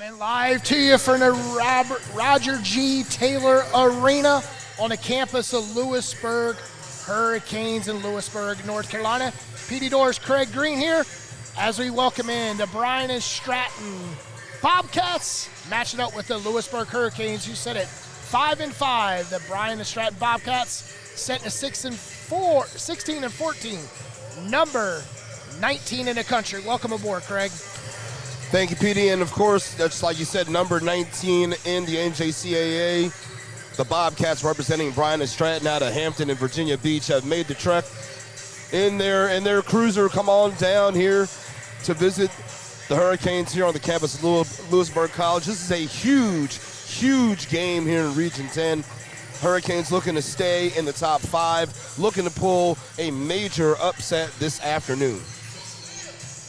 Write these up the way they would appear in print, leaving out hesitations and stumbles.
Coming live to you from the Roger G. Taylor Arena on the campus of Louisburg Hurricanes in Louisburg, North Carolina. PD Doors Craig Green here as we welcome in the Bryant and Stratton Bobcats matching up with the Louisburg Hurricanes. You said it, 5-5. The Bryant and Stratton Bobcats set a 16 and 14, number 19 in the country. Welcome aboard, Craig. Thank you, PD. And, of course, that's like you said, number 19 in the NJCAA. The Bobcats representing Bryant and Stratton out of Hampton and Virginia Beach have made the trek in their cruiser. Come on down here to visit the Hurricanes here on the campus of Louisburg College. This is a huge game here in Region 10. Hurricanes looking to stay in the top 5, looking to pull a major upset this afternoon.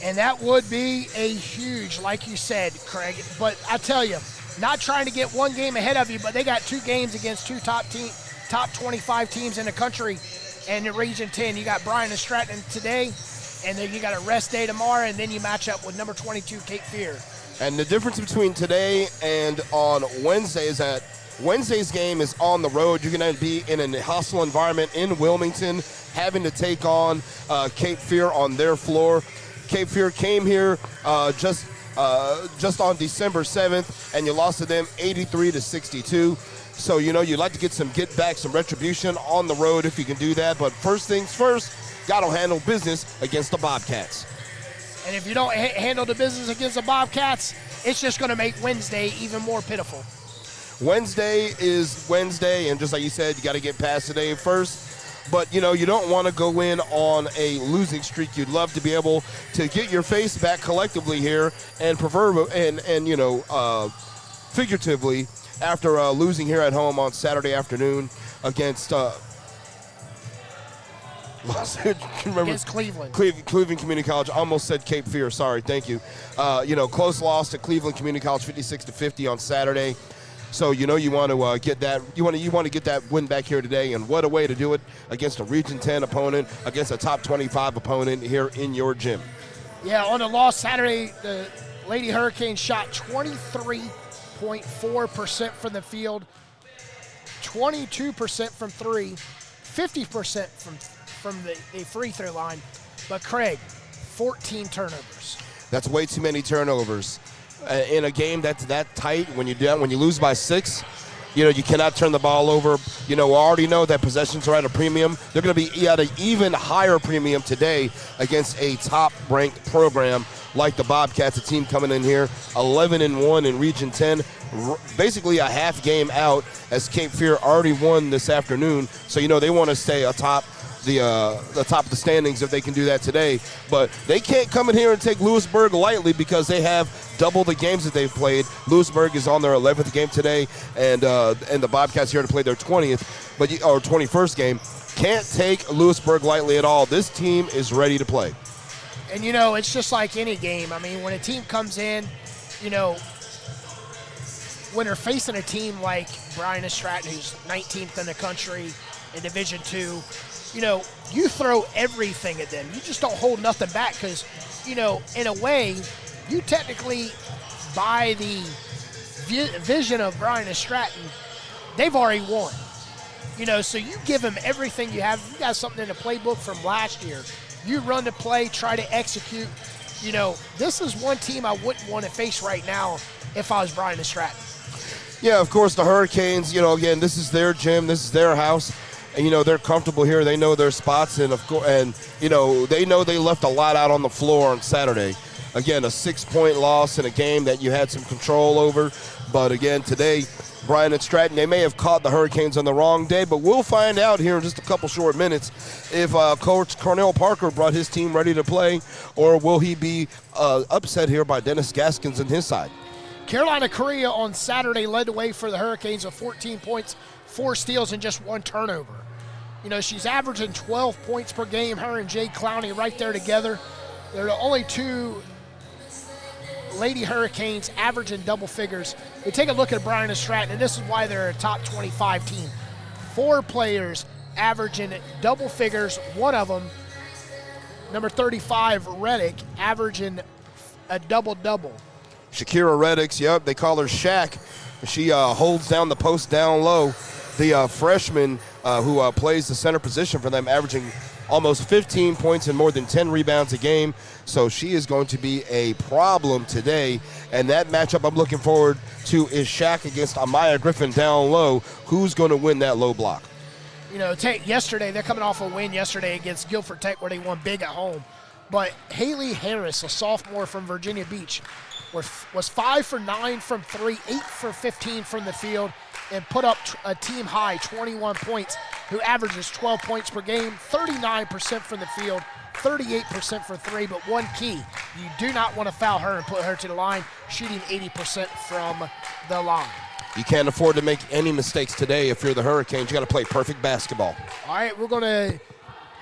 And that would be a huge, like you said, Craig. But I tell you, not trying to get one game ahead of you, but they got 2 games against 2 top 25 teams in the country. And in Region 10, you got Bryant and Stratton today, and then you got a rest day tomorrow, and then you match up with number 22, Cape Fear. And the difference between today and on Wednesday is that Wednesday's game is on the road. You're going to be in a hostile environment in Wilmington, having to take on Cape Fear on their floor. Cape Fear came here just on December 7th, and you lost to them 83-62. So, you know, you'd like to get some back, some retribution on the road if you can do that. But first things first, got to handle business against the Bobcats. And if you don't handle the business against the Bobcats, it's just going to make Wednesday even more pitiful. Wednesday is Wednesday, and just like you said, you got to get past today first. But, you know, you don't want to go in on a losing streak. You'd love to be able to get your face back collectively here and figuratively after losing here at home on Saturday afternoon against against Cleveland. Cleveland Community College. Almost said Cape Fear. Sorry. Thank you. Close loss to Cleveland Community College, 56-50 on Saturday. So, you know, you want to get that. You want to get that win back here today, and what a way to do it against a Region 10 opponent, against a top 25 opponent here in your gym. Yeah, on the loss Saturday, the Lady Hurricanes shot 23.4% from the field, 22% from 3, 50% from the free throw line. But Craig, 14 turnovers. That's way too many turnovers. In a game that's that tight, when you lose by 6, you know, you cannot turn the ball over. You know, we already know that possessions are at a premium. They're going to be at an even higher premium today against a top-ranked program like the Bobcats, a team coming in here 11-1 in Region 10, basically a half game out, as Cape Fear already won this afternoon. So, you know, they want to stay atop the top of the standings if they can do that today. But they can't come in here and take Louisburg lightly, because they have double the games that they've played. Louisburg is on their 11th game today, and the Bobcats here to play their 21st game. Can't take Louisburg lightly at all. This team is ready to play. And, you know, it's just like any game. I mean, when a team comes in, you know, when they're facing a team like Bryant and Stratton, who's 19th in the country in Division II, you know, you throw everything at them. You just don't hold nothing back, because, you know, in a way, you technically, by the vision of Bryant and Stratton, they've already won. You know, so you give them everything you have. You got something in the playbook from last year. You run the play, try to execute. You know, this is one team I wouldn't want to face right now if I was Bryant and Stratton. Yeah, of course, the Hurricanes, you know, again, this is their gym, this is their house. And, you know, they're comfortable here. They know their spots, and you know, they know they left a lot out on the floor on Saturday. Again, a 6-point loss in a game that you had some control over. But again, today, Bryant and Stratton, they may have caught the Hurricanes on the wrong day, but we'll find out here in just a couple short minutes if Coach Cornell Parker brought his team ready to play, or will he be upset here by Dennis Gaskins and his side. Carolina Correa on Saturday led the way for the Hurricanes with 14 points, 4 steals, and just 1 turnover. You know, she's averaging 12 points per game. Her and Jay Clowney right there together. They're the only 2 Lady Hurricanes averaging double figures. We take a look at Bryant and Stratton, and this is why they're a top 25 team. 4 players averaging double figures. One of them, number 35, Reddick, averaging a double-double. Shakira Reddix, yep, they call her Shaq. She holds down the post down low. The freshman who plays the center position for them, averaging almost 15 points and more than 10 rebounds a game. So she is going to be a problem today. And that matchup I'm looking forward to is Shaq against Amaya Griffin down low. Who's going to win that low block? You know, yesterday, they're coming off a win yesterday against Guilford Tech where they won big at home. But Haley Harris, a sophomore from Virginia Beach, was 5 for 9 from 3, 8 for 15 from the field, and put up a team high 21 points, who averages 12 points per game, 39% from the field, 38% for 3. But one key, you do not want to foul her and put her to the line, shooting 80% from the line. You can't afford to make any mistakes today. If you're the Hurricanes, you got to play perfect basketball. All right, we're going to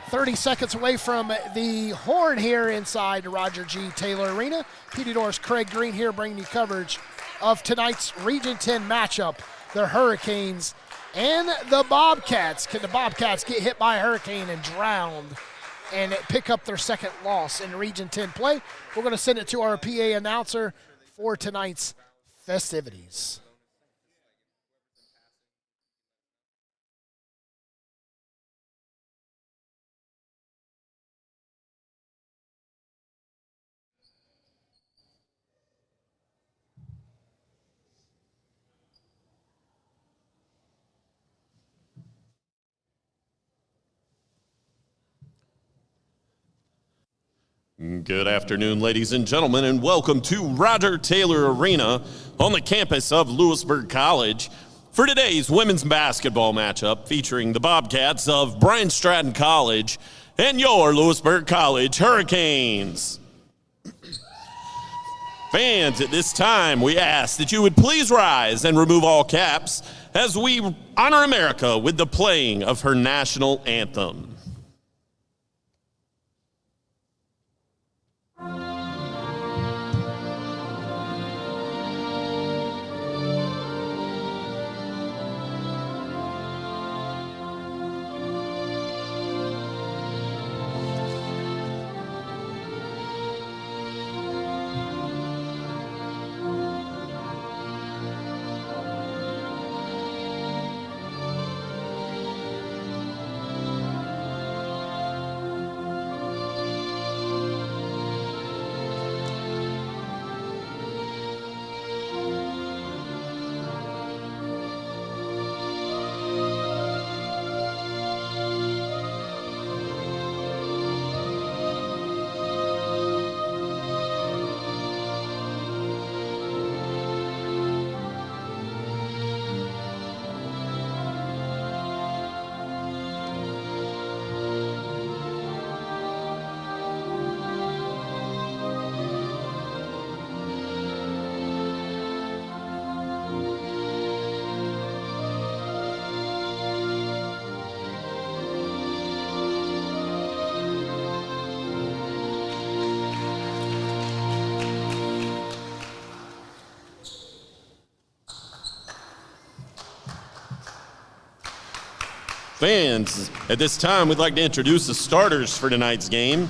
30 seconds away from the horn here inside Roger G. Taylor Arena. Petey Doors, Craig Green here bringing you coverage of tonight's Region 10 matchup, the Hurricanes and the Bobcats. Can the Bobcats get hit by a hurricane and drowned and pick up their second loss in Region 10 play? We're going to send it to our PA announcer for tonight's festivities. Good afternoon, ladies and gentlemen, and welcome to Roger Taylor Arena on the campus of Louisburg College for today's women's basketball matchup featuring the Bobcats of Bryant Stratton College and your Louisburg College Hurricanes. Fans, at this time, we ask that you would please rise and remove all caps as we honor America with the playing of her national anthem. Fans, at this time, we'd like to introduce the starters for tonight's game.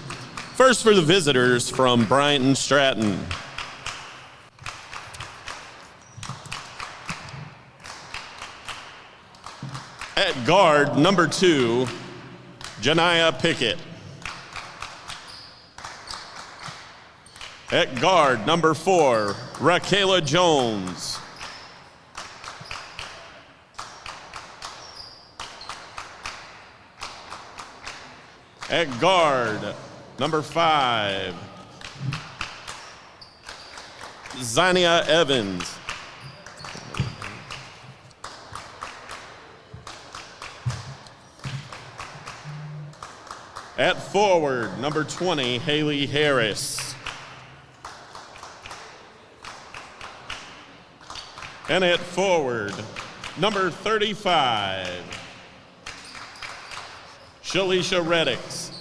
First for the visitors from Bryant and Stratton. At guard, number 2, Janiyah Pickett. At guard, number 4, Raquela Jones. At guard, number 5, Zania Evans. At forward, number 20, Haley Harris. And at forward, number 35, Shalisha Reddix.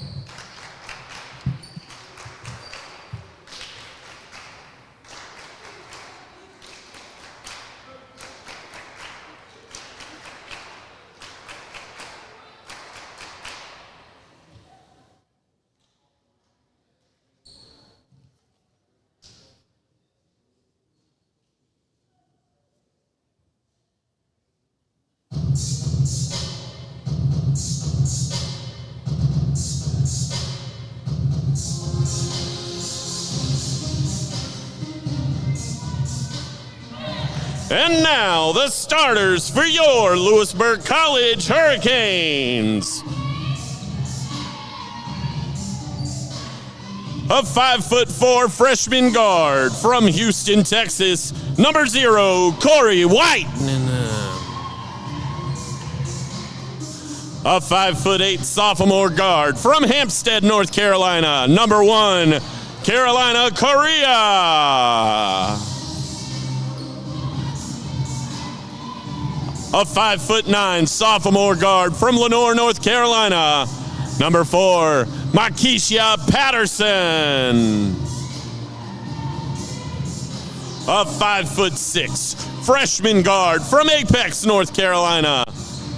And now, the starters for your Louisburg College Hurricanes. A 5'4" freshman guard from Houston, Texas, number 0, Corey White. A 5'8" sophomore guard from Hampstead, North Carolina, number 1, Carolina Correa. A 5'9" sophomore guard from Lenoir, North Carolina, number 4, Makisha Patterson. A 5'6" freshman guard from Apex, North Carolina,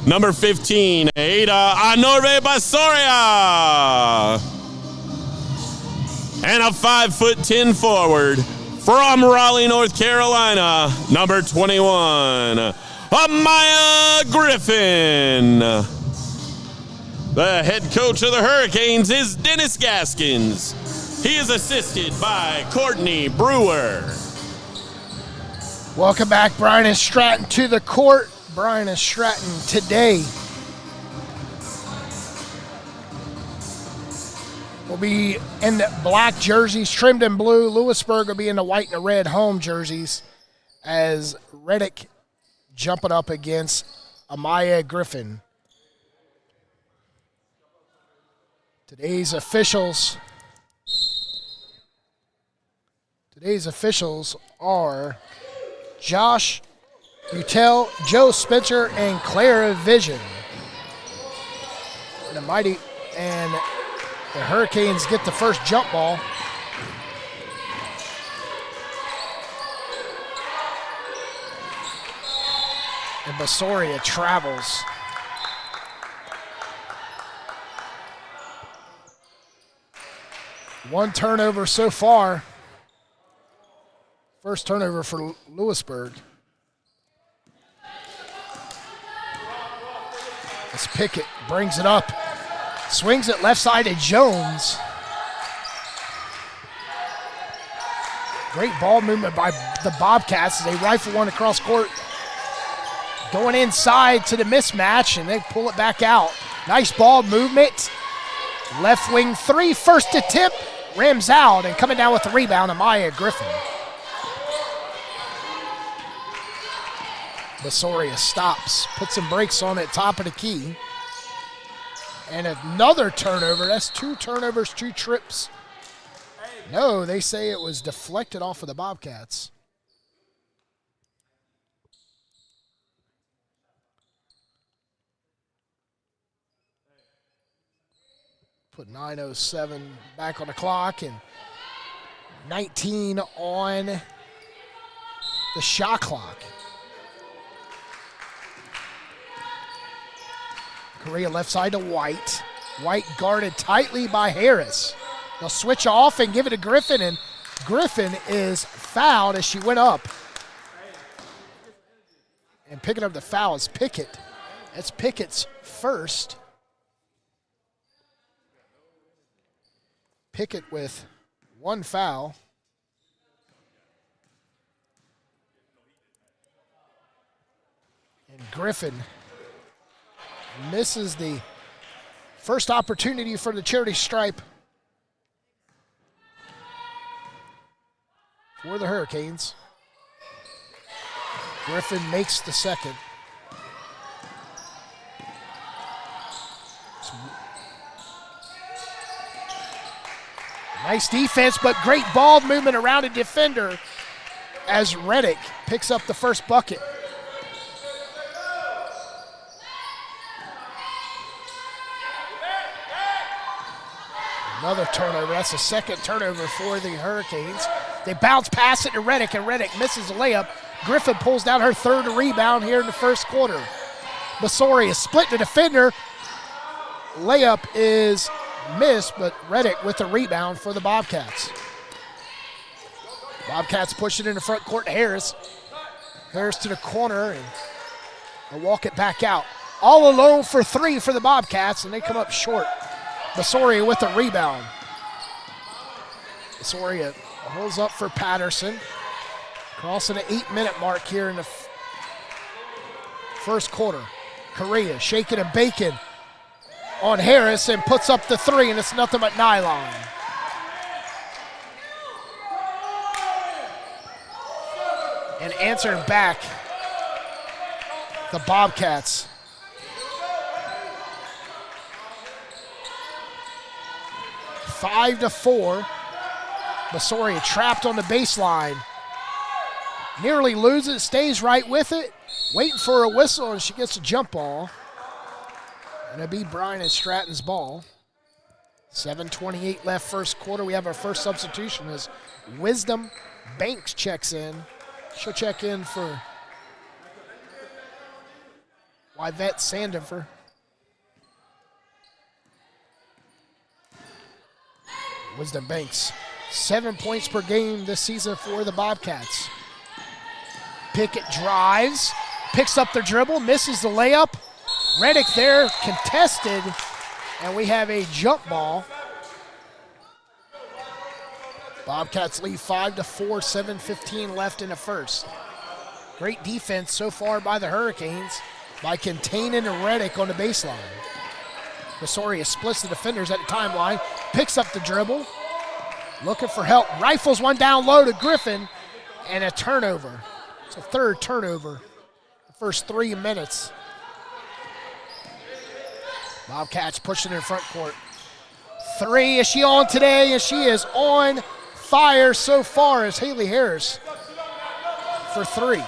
number 15, Ada Anorbe Basoria. And a 5'10" forward from Raleigh, North Carolina, number 21, Amaya Griffin. The head coach of the Hurricanes is Dennis Gaskins. He is assisted by Courtney Brewer. Welcome back, Bryant and Stratton to the court. Bryant and Stratton today will be in the black jerseys, trimmed in blue. Louisburg will be in the white and the red home jerseys as Reddick jumping up against Amaya Griffin. Today's officials are Josh Butel, Joe Spencer, and Clara Vision. And the Hurricanes get the first jump ball. And Basoria travels. One turnover so far. First turnover for Louisburg. As Pickett brings it up. Swings it left side to Jones. Great ball movement by the Bobcats as they rifle one across court. Going inside to the mismatch, and they pull it back out. Nice ball movement. Left wing 3, first attempt, rims out, and coming down with the rebound, Amaya Griffin. Basoria stops, puts some brakes on at top of the key. And another turnover. That's 2 turnovers, 2 trips. No, they say it was deflected off of the Bobcats. Put 9:07 back on the clock and 19 on the shot clock. Correa left side to White. White guarded tightly by Harris. They'll switch off and give it to Griffin, and Griffin is fouled as she went up. And picking up the foul is Pickett. That's Pickett's first. Pickett with 1 foul. And Griffin misses the first opportunity for the charity stripe for the Hurricanes. Griffin makes the second. Nice defense, but great ball movement around a defender as Reddick picks up the first bucket. Another turnover. That's the second turnover for the Hurricanes. They bounce pass it to Reddick, and Reddick misses a layup. Griffin pulls down her third rebound here in the first quarter. Basoria split the defender. Layup is missed, but Reddick with the rebound for the Bobcats. Bobcats push it in the front court to Harris. Harris to the corner, and They'll walk it back out. All alone for 3 for the Bobcats, and they come up short. Basoria with the rebound. Basoria holds up for Patterson. Crossing the 8-minute mark here in the first quarter. Correa shaking and baking on Harris and puts up the 3, and it's nothing but nylon. And answering back, the Bobcats. Five to 4. Basoria trapped on the baseline. Nearly loses, stays right with it. Waiting for a whistle, and she gets a jump ball. And it'll be Bryant and Stratton's ball. 7:28 left first quarter. We have our first substitution as Wisdom Banks checks in. She'll check in for Yvette Sandifer. Wisdom Banks, 7 points per game this season for the Bobcats. Pickett drives, picks up the dribble, misses the layup. Reddick there, contested, and we have a jump ball. Bobcats lead 5 to 4, 7:15 left in the first. Great defense so far by the Hurricanes by containing Reddick on the baseline. Basoria splits the defenders at the timeline, picks up the dribble, looking for help, rifles one down low to Griffin, and a turnover. It's a third turnover the first 3 minutes. Bobcats pushing in front court. 3, is she on today? And she is on fire so far as Haley Harris for 3.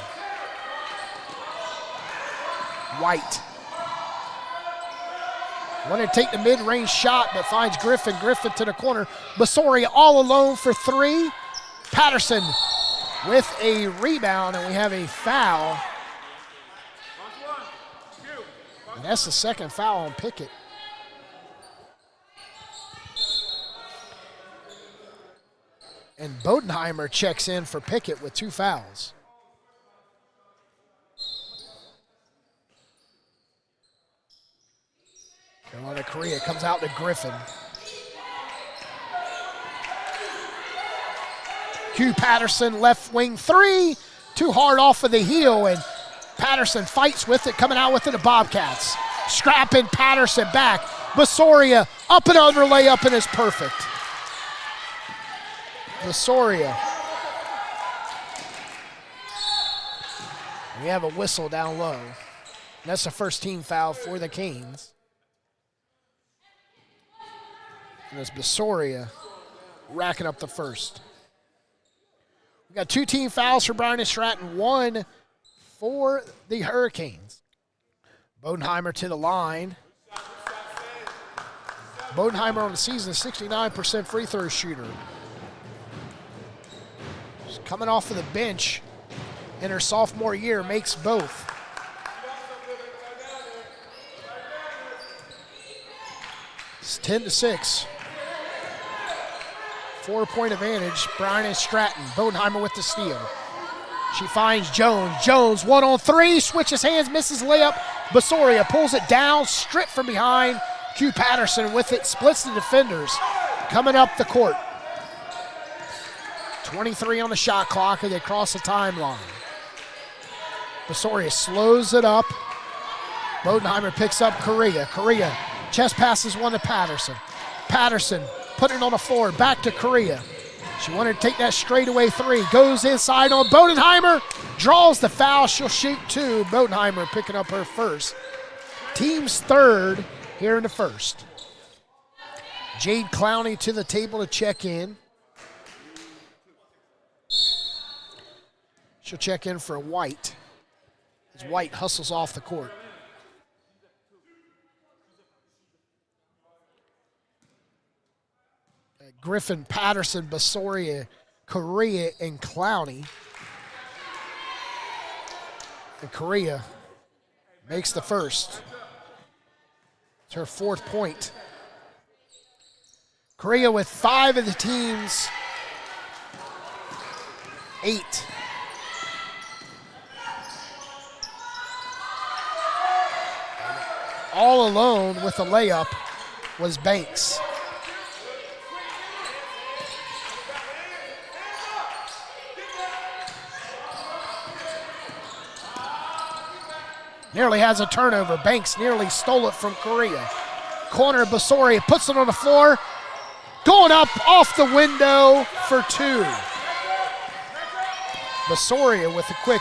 White. Wanted to take the mid-range shot, but finds Griffin. Griffin to the corner. Basoria all alone for 3. Patterson with a rebound, and we have a foul. And that's the second foul on Pickett. And Bodenheimer checks in for Pickett with 2 fouls. Carolina Correa comes out to Griffin. Q Patterson, left wing 3. Too hard off of the heel, and Patterson fights with it, coming out with it to Bobcats. Scrapping Patterson back. Basoria up and under layup, and it's perfect. Basoria. We have a whistle down low. That's the first team foul for the Canes. And it's Basoria racking up the first. We got 2 team fouls for Bryant and Stratton, 1 for the Hurricanes. Bodenheimer to the line. Bodenheimer on the season, 69% free throw shooter. She's coming off of the bench in her sophomore year, makes both. It's 10-6. 4-point advantage, Bryant and Stratton. Bodenheimer with the steal. She finds Jones. Jones, 1-on-3, switches hands, misses layup. Basoria pulls it down, stripped from behind. Q Patterson with it, splits the defenders. Coming up the court. 23 on the shot clock, and they cross the timeline. Basoria slows it up. Bodenheimer picks up Correa. Correa chest passes one to Patterson. Patterson putting it on the floor, back to Correa. She wanted to take that straightaway 3. Goes inside on Bodenheimer, draws the foul. She'll shoot 2. Bodenheimer picking up her first. Team's third here in the first. Jade Clowney to the table to check in. She'll check in for White as White hustles off the court. Griffin, Patterson, Basoria, Correa, and Clowney. And Correa makes the first. It's her 4th point. Correa with 5 of the team's 8. all alone with a layup was Banks. Nearly has a turnover. Banks nearly stole it from Correa. Corner, Basoria puts it on the floor. Going up off the window for two. Basoria with a quick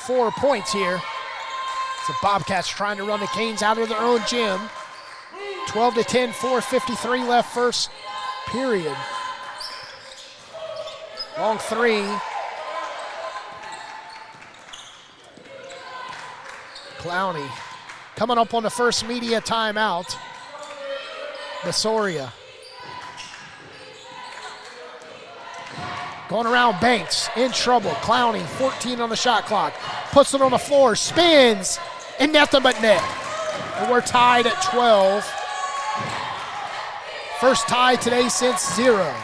4 points here. The Bobcats trying to run the Canes out of their own gym. 12-10, 4:53 left first period. Long three. Clowney coming up on the first media timeout. Basoria. Going around Banks, in trouble. Clowney, 14 on the shot clock. Puts it on the floor, spins, and nothing but net. And we're tied at 12. First tie today since 0.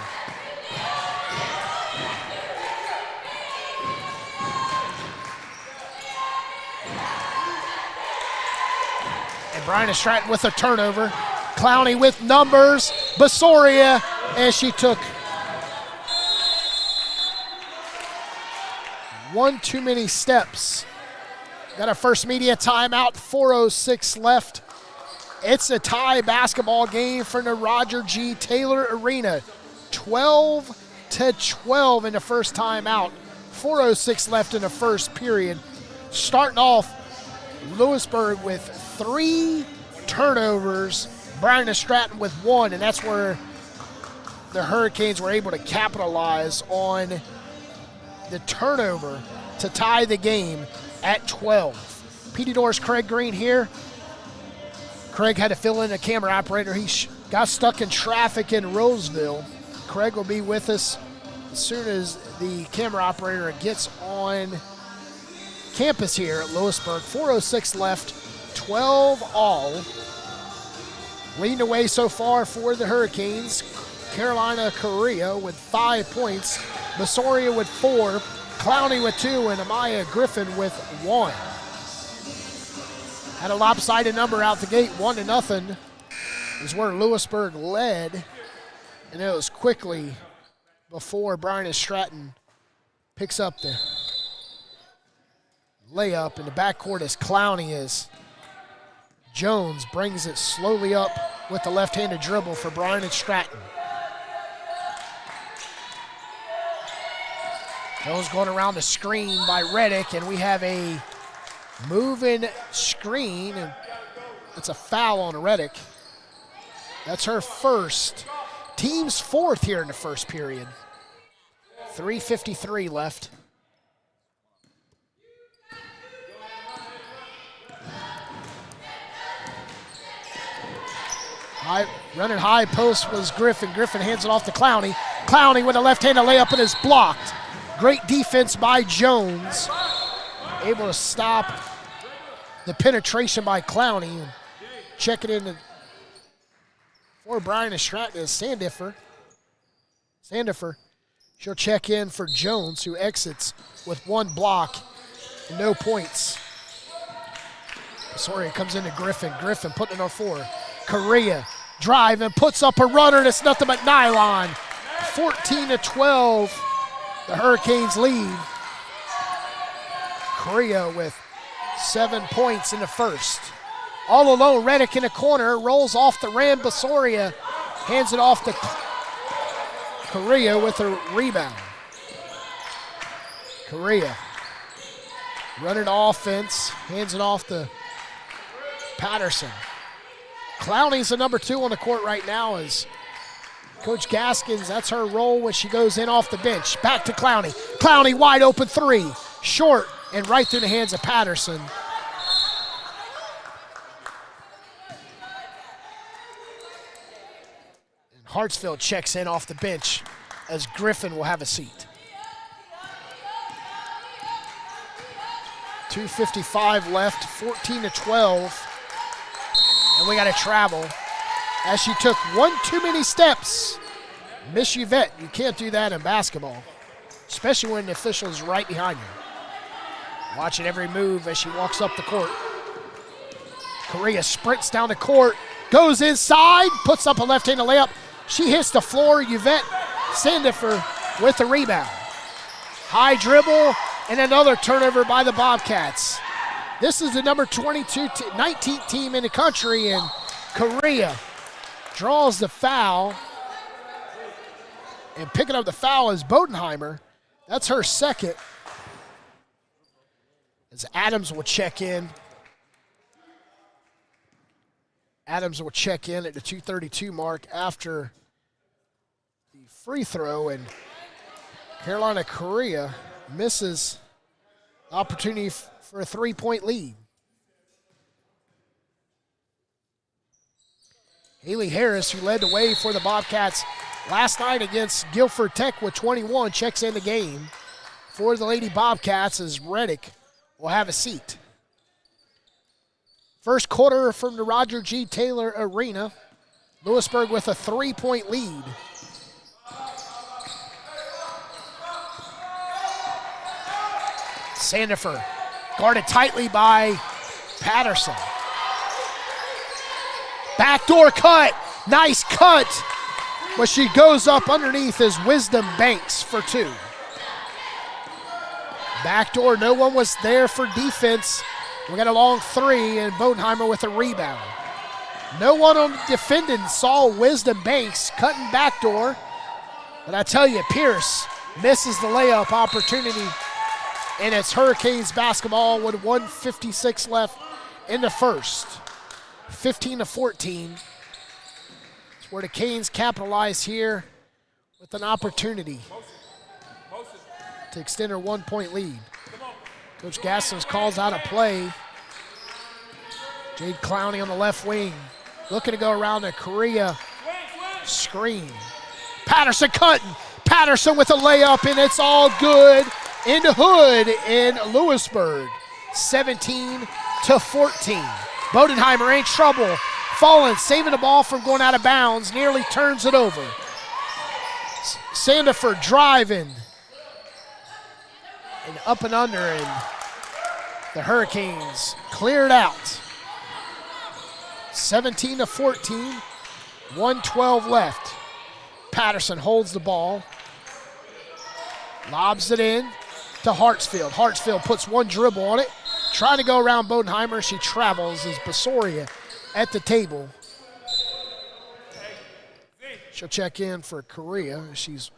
And Bryant Stratton with a turnover. Clowney with numbers. Basoria, and she took one too many steps. Got our first media timeout, 4:06 left. It's a tie basketball game from the Roger G. Taylor Arena. 12-12 in the first timeout. 4:06 left in the first period. Starting off, Louisburg with 3 turnovers. Bryant Stratton with 1, and that's where the Hurricanes were able to capitalize on the turnover to tie the game at 12. PD Doors Craig Green here. Craig had to fill in a camera operator. He got stuck in traffic in Roseville. Craig will be with us as soon as the camera operator gets on campus here at Louisburg. 4:06 left, 12 all. Leading the way so far for the Hurricanes, Carolina Correa with 5 points. Basoria with 4, Clowney with 2, and Amaya Griffin with 1. Had a lopsided number out the gate, 1-0 is where Louisburg led, and it was quickly before Bryant Stratton picks up the layup in the backcourt as Clowney is. Jones brings it slowly up with the left-handed dribble for Bryant Stratton. Jones going around the screen by Reddick, and we have a moving screen, and it's a foul on Reddick. That's her first. Team's 4th here in the first period. 3:53 left. Running high post was Griffin. Griffin hands it off to Clowney. Clowney with a left-handed layup and is blocked. Great defense by Jones. Able to stop the penetration by Clowney. And check it in for Bryant Stratton is Sandifer. She'll check in for Jones, who exits with 1 block and no points. Sorry, it comes into Griffin. Griffin putting it on 4. Correa drive and puts up a runner, and it's nothing but nylon. 14-12, the Hurricanes lead. Correa with 7 points in the first. All alone, Reddick in the corner, rolls off the rim. Basoria hands it off to Correa with a rebound. Correa running offense, hands it off to Patterson. Clowney's the number 2 on the court right now as Coach Gaskins, that's her role when she goes in off the bench. Back to Clowney. Clowney wide open 3, short and right through the hands of Patterson. And Hartsfield checks in off the bench as Griffin will have a seat. 2:55 left, 14-12. And we got to travel as she took 1 too many steps. Miss Yvette, you can't do that in basketball, especially when the official is right behind you. Watching every move as she walks up the court. Correa sprints down the court, goes inside, puts up a left-handed layup. She hits the floor. Yvette Sandifer with the rebound. High dribble and another turnover by the Bobcats. This is the number 19th team in the country, and Correa draws the foul. And picking up the foul is Bodenheimer. That's her second. As Adams will check in. Adams will check in at the 2:32 mark after the free throw, and Carolina Correa misses the opportunity for a three-point lead. Haley Harris, who led the way for the Bobcats last night against Guilford Tech with 21, checks in the game for the Lady Bobcats as Reddick will have a seat. First quarter from the Roger G. Taylor Arena. Louisburg with a 3-point lead. Sandifer guarded tightly by Patterson. Backdoor cut. Nice cut. But she goes up underneath as Wisdom Banks for two. Backdoor, no one was there for defense. We got a long three, and Bodenheimer with a rebound. No one on defending saw Wisdom Banks cutting backdoor. But I tell you, Pierce misses the layup opportunity, and it's Hurricanes basketball with 1:56 left in the first. 15-14. It's where the Canes capitalize here with an opportunity to extend her 1-point lead. Coach Gaskins calls out a play. Jade Clowney on the left wing, looking to go around the Correa screen. Patterson cutting. Patterson with a layup, and it's all good in the hood in Louisburg. 17-14. Bodenheimer ain't trouble. Falling, saving the ball from going out of bounds, nearly turns it over. Sandifer driving. And up and under, and the Hurricanes cleared out. 17-14, 1:12 left. Patterson holds the ball, lobs it in to Hartsfield. Hartsfield puts one dribble on it, trying to go around Bodenheimer. She travels as Basoria at the table. She'll check in for Correa. She's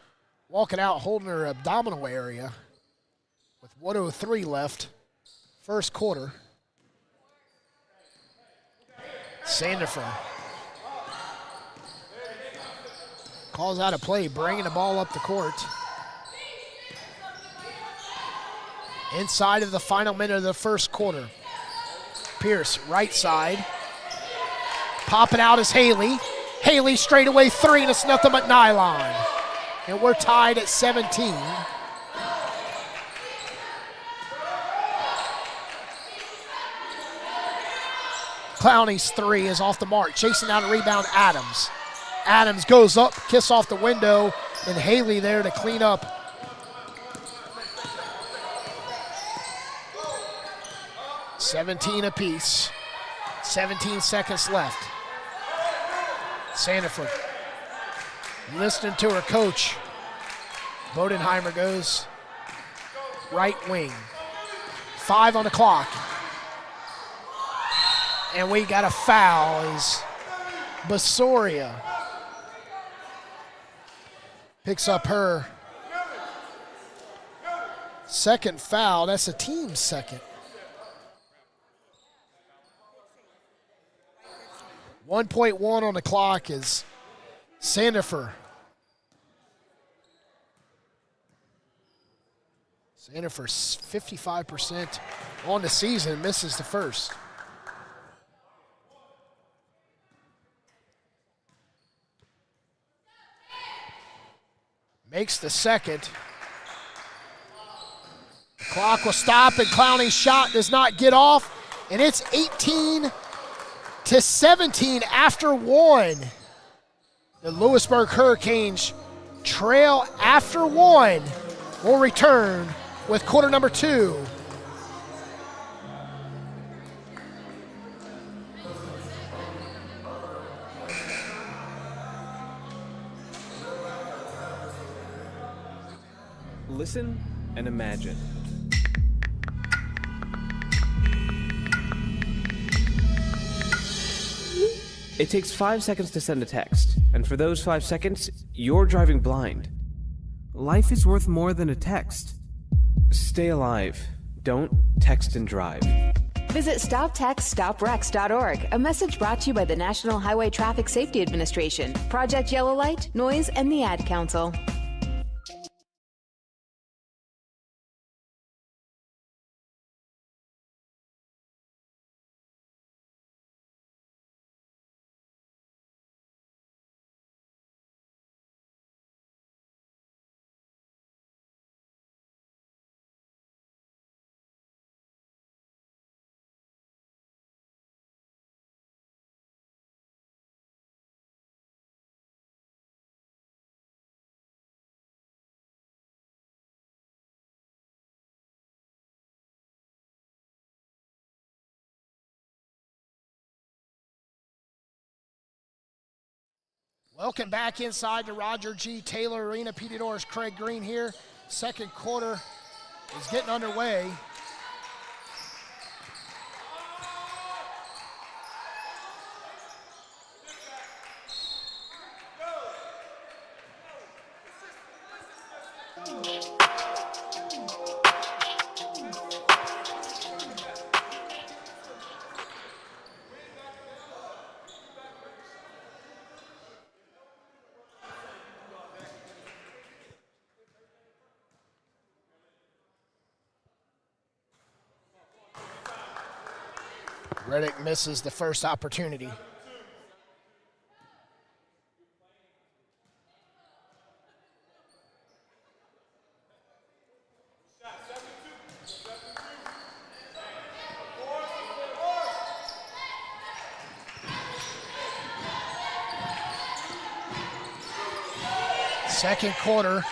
walking out holding her abdominal area. With 1:03 left, first quarter. Sandifer calls out a play, bringing the ball up the court. Inside of the final minute of the first quarter. Pierce, right side. Popping out is Haley. Haley straight away three, and it's nothing but nylon. And we're tied at 17. Clowney's three is off the mark. Chasing down a rebound, Adams. Adams goes up, kiss off the window, and Haley there to clean up. $17 apiece. 17 seconds left. Sandifer listening to her coach. Bodenheimer goes right wing. 5 on the clock. And we got a foul as Basoria picks up her second foul. That's a team second. 1.1 on the clock is Sandifer. Sandifer's 55% on the season, misses the first. Makes the second. The clock will stop, and Clowney's shot does not get off, and it's 18-17 after one. The Louisburg Hurricanes trail after one. We'll return with quarter number 2. listen and imagine. It takes 5 seconds to send a text, and for those 5 seconds, you're driving blind. Life is worth more than a text. Stay alive. Don't text and drive. Visit StopTextStopWrecks.org, a message brought to you by the National Highway Traffic Safety Administration, Project Yellow Light, Noise, and the Ad Council. Welcome back inside the Roger G. Taylor Arena. Petey Doors, Craig Green here. Second quarter is getting underway. Reddick misses the first opportunity. Second quarter,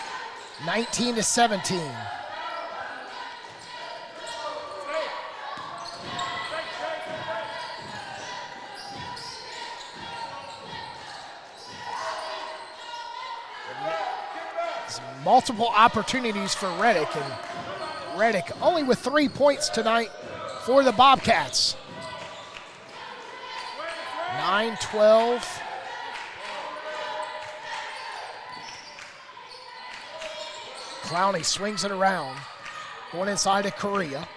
19-17. Multiple opportunities for Reddick, and Reddick only with 3 points tonight for the Bobcats. 9-12. Clowney swings it around, going inside to Correa.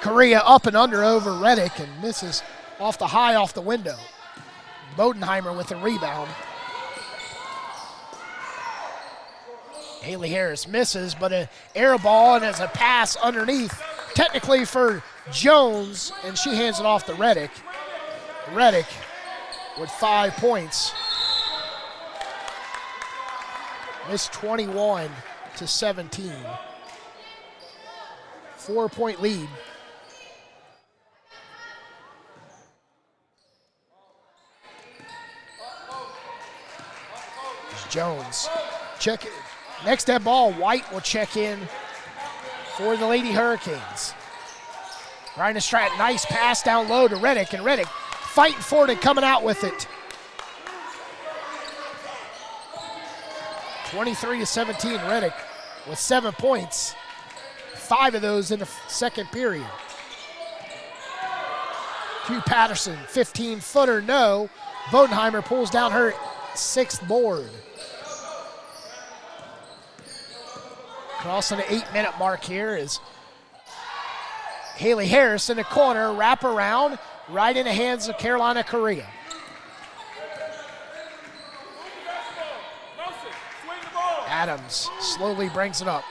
Correa up and under over Reddick and misses off the high off the window. Bodenheimer with the rebound. Haley Harris misses, but an air ball and as a pass underneath, technically for Jones, and she hands it off to Reddick. Reddick with 5 points. Missed 21-17. 4-point lead. Here's Jones. Check it. Next dead ball, White will check in for the Lady Hurricanes. Bryant Stratton, nice pass down low to Reddick, and Reddick fighting for it and coming out with it. 23-17, Reddick with 7 points. 5 of those in the second period. Q Patterson, 15-footer, no. Bodenheimer pulls down her 6th board. Crossing the 8-minute mark here is Haley Harris in the corner, wrap around, right in the hands of Carolina Correa. Adams slowly brings it up.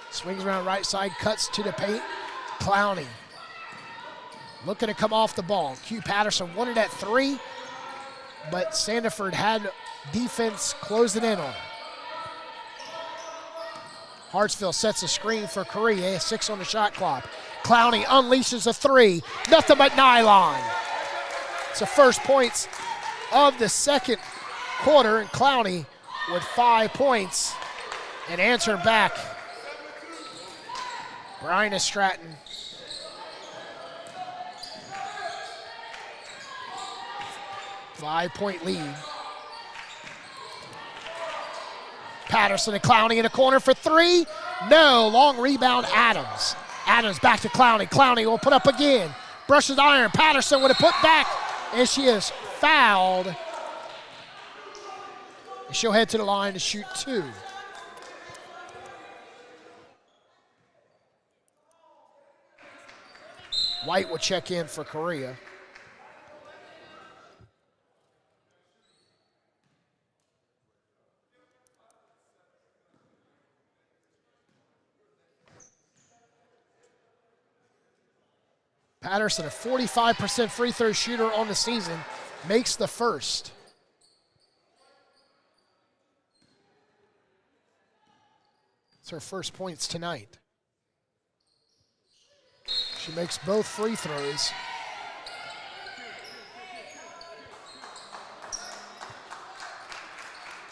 Swings around right side, cuts to the paint. Clowney looking to come off the ball. Q Patterson wanted that 3, but Sandiford had defense closing in on her. Hartsville sets a screen for Correa, 6 on the shot clock. Clowney unleashes a 3, nothing but nylon. It's the first points of the second quarter, and Clowney with 5 points. And answering back, Bryant Stratton. Five-point lead. Patterson and Clowney in the corner for 3. No. Long rebound, Adams. Adams back to Clowney. Clowney will put up again. Brushes the iron. Patterson with a put back. And she is fouled. And she'll head to the line to shoot 2. White will check in for Korea. Patterson, a 45% free throw shooter on the season, makes the first. It's her first points tonight. She makes both free throws.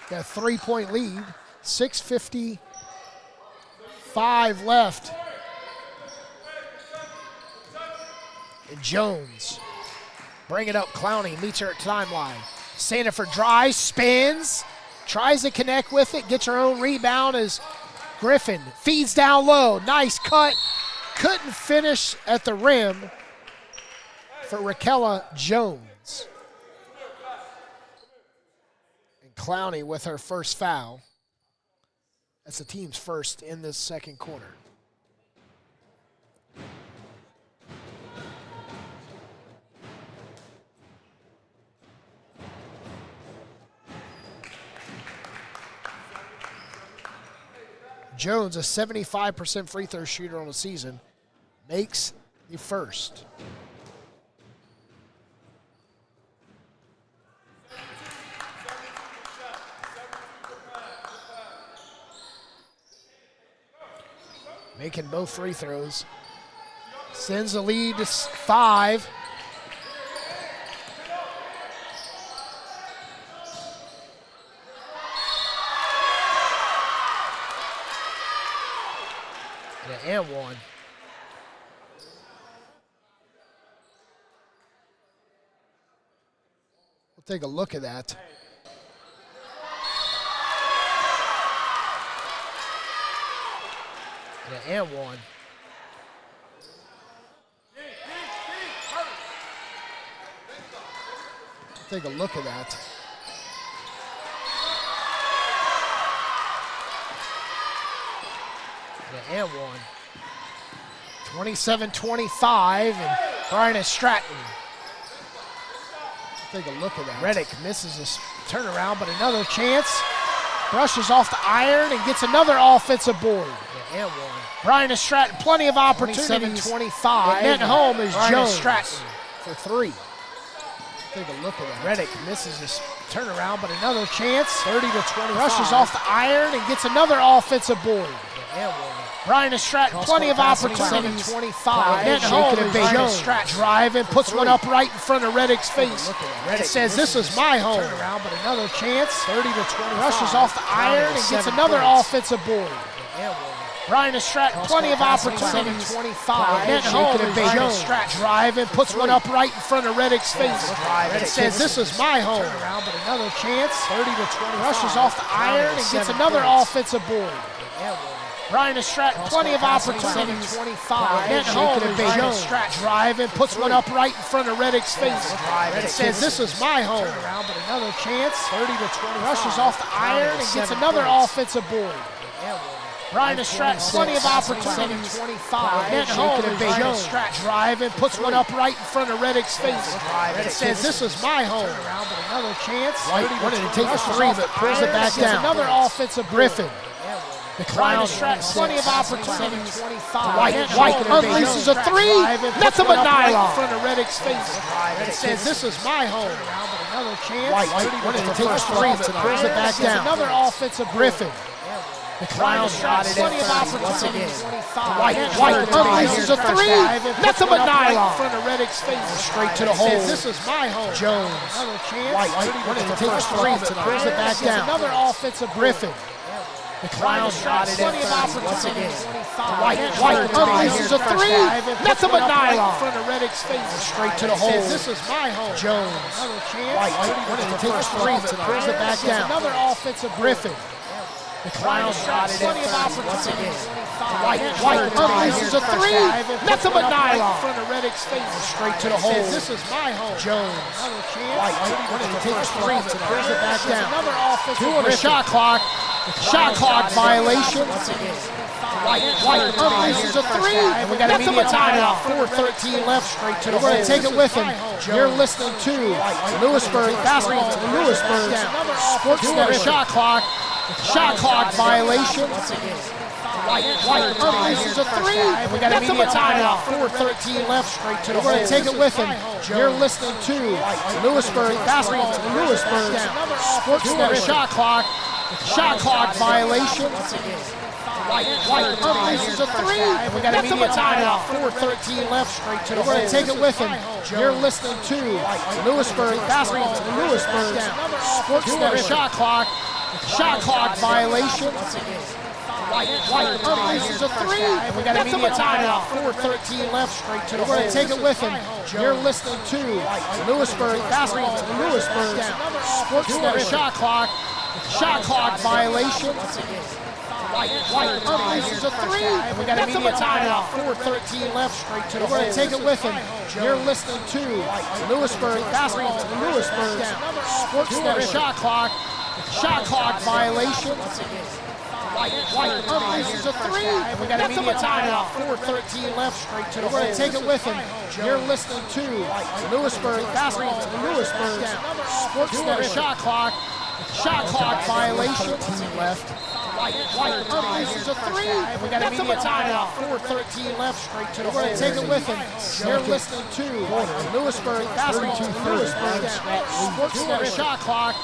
Got a 3-point lead, 6:55 left. And Jones, bring it up, Clowney meets her at timeline. Sanford drives, spins, tries to connect with it, gets her own rebound as Griffin feeds down low. Nice cut, couldn't finish at the rim for Raquella Jones. And Clowney with her first foul. That's the team's first in this second quarter. Jones, a 75% free throw shooter on the season, makes the first. Making both free throws. Sends the lead to 5. And one. We'll take a look at that. And one. We'll take a look at that. And one. 27-25, and Bryant and Stratton. Take a look at that. Reddick misses this turnaround, but another chance. Brushes off the iron and gets another offensive board. And one. Bryant and Stratton, plenty of opportunities. 27-25. And net home is Jones Stratton for 3. Take a look at that. Reddick misses this turnaround, but another chance. 30-25. Brushes off the iron and gets another offensive board. And one. Bryant and Stratton, plenty of opportunities. 25. Net home is Jones Stratton. Driving, puts one up right in front of Reddick's face. It says, "This is my home." Turnaround, but another chance. 30-25. Rushes off the iron and gets another offensive board. Bryant and Stratton, plenty of opportunities. 25. Net home is Jones Stratton. Driving, puts one up right in front of Reddick's face. It says, "This is my home." Turnaround, but another chance. 30-25. Rushes off the iron and gets another offensive board. Bryant and Stratton, plenty of opportunities. 25. Net home is Jones Stratton. Driving, puts one up right in front of Reddick's face. It says, "This is my home." Turnaround, but another chance. 30-25. Rushes off the iron and gets another offensive board. Bryant and Stratton, plenty of opportunities. 25. Net home is Jones Stratton. Driving, puts one up right in front of Reddick's face. It says, "This is my home." Turnaround, but another chance. White wanted to take a 3, but pulls it back down. Another offensive Griffin. The Clown Stratton, plenty of opportunities. 25. White unleashes a 3. Nothing but nylon. In front of Reddick's face. It says, "This is my home." But another chance. White wanted to take a 3, but pulls it back down. Another offensive Griffin. The Clown Stratton, plenty of opportunities. 25. White unleashes a 3. Nothing but nylon. In front of Reddick's face. Straight to the hole. This is my home. Jones. Another chance. White wanted to take a 3, but pulls it back down. Another offensive Griffin. The Clown Stratton, plenty of opportunities. White unleashes a 3. Nothing but nylon. In front of Reddick's face. Straight to the hole. This is my home. Jones. Another chance. White wanted to take a 3, but pulls it back down. Another offensive Griffin. The Clowns got it in third once again. White unleashes a three. Nothing but nylon. Front of Reddick's face. Straight to the hole. This is my home. Jones. White wanted to take a three tonight. Brings it back down. Another offensive. Two on the shot clock. Shot clock violation. Once again. White unleashes a three. And we got a Nothing but timeout. nylon. 4:13 left. Straight to the hole. We're going to take it with him. You're listening to Louisburg basketball in Louisburg. Sportsnet shot clock. Shot clock violation. Once again. White unleashes a three. And we got a Nothing but timeout. nylon. 4:13 left. Straight to the We're hole. going to take it with him. You're listening to Louisburg basketball in Louisburg. Sportsnet shot clock. Shot clock violation. Once again. White unleashes a three. And we got a Nothing but timeout. nylon. 4:13 left. Straight to the We're hole. going to take it with him. You're listening to Louisburg basketball in Louisburg. Sportsnet shot clock. Shot clock violation. Once again. White unleashes a three. And we got a Nothing but timeout. nylon. 4:13 left. Straight to the We're hole. going to take it with him. You're listening to Louisburg basketball in Louisburg. Sportsnet shot clock. Shot clock violation. Once again. White unleashes a three. And we got a Nothing but timeout. nylon. 4:13 left. Straight to the We're hole. going to take it with him. You're listening to Louisburg basketball in Louisburg. Sportsnet shot clock. Shot clock violation. Once again. White unleashes a three. And we got a Nothing but timeout. nylon. 4:13 left. Straight to the We're hole. going to take it with him. You're listening to Lewisburg basketball in Lewisburg. Sportsnet shot clock. Shot clock violation. 13 left. White unleashes a three. And we got a Nothing but timeout. nylon. 4:13 left. Straight to the We're going hole. to take it with him. You're listening to Lewisburg basketball in Lewisburg. Sportsnet shot clock.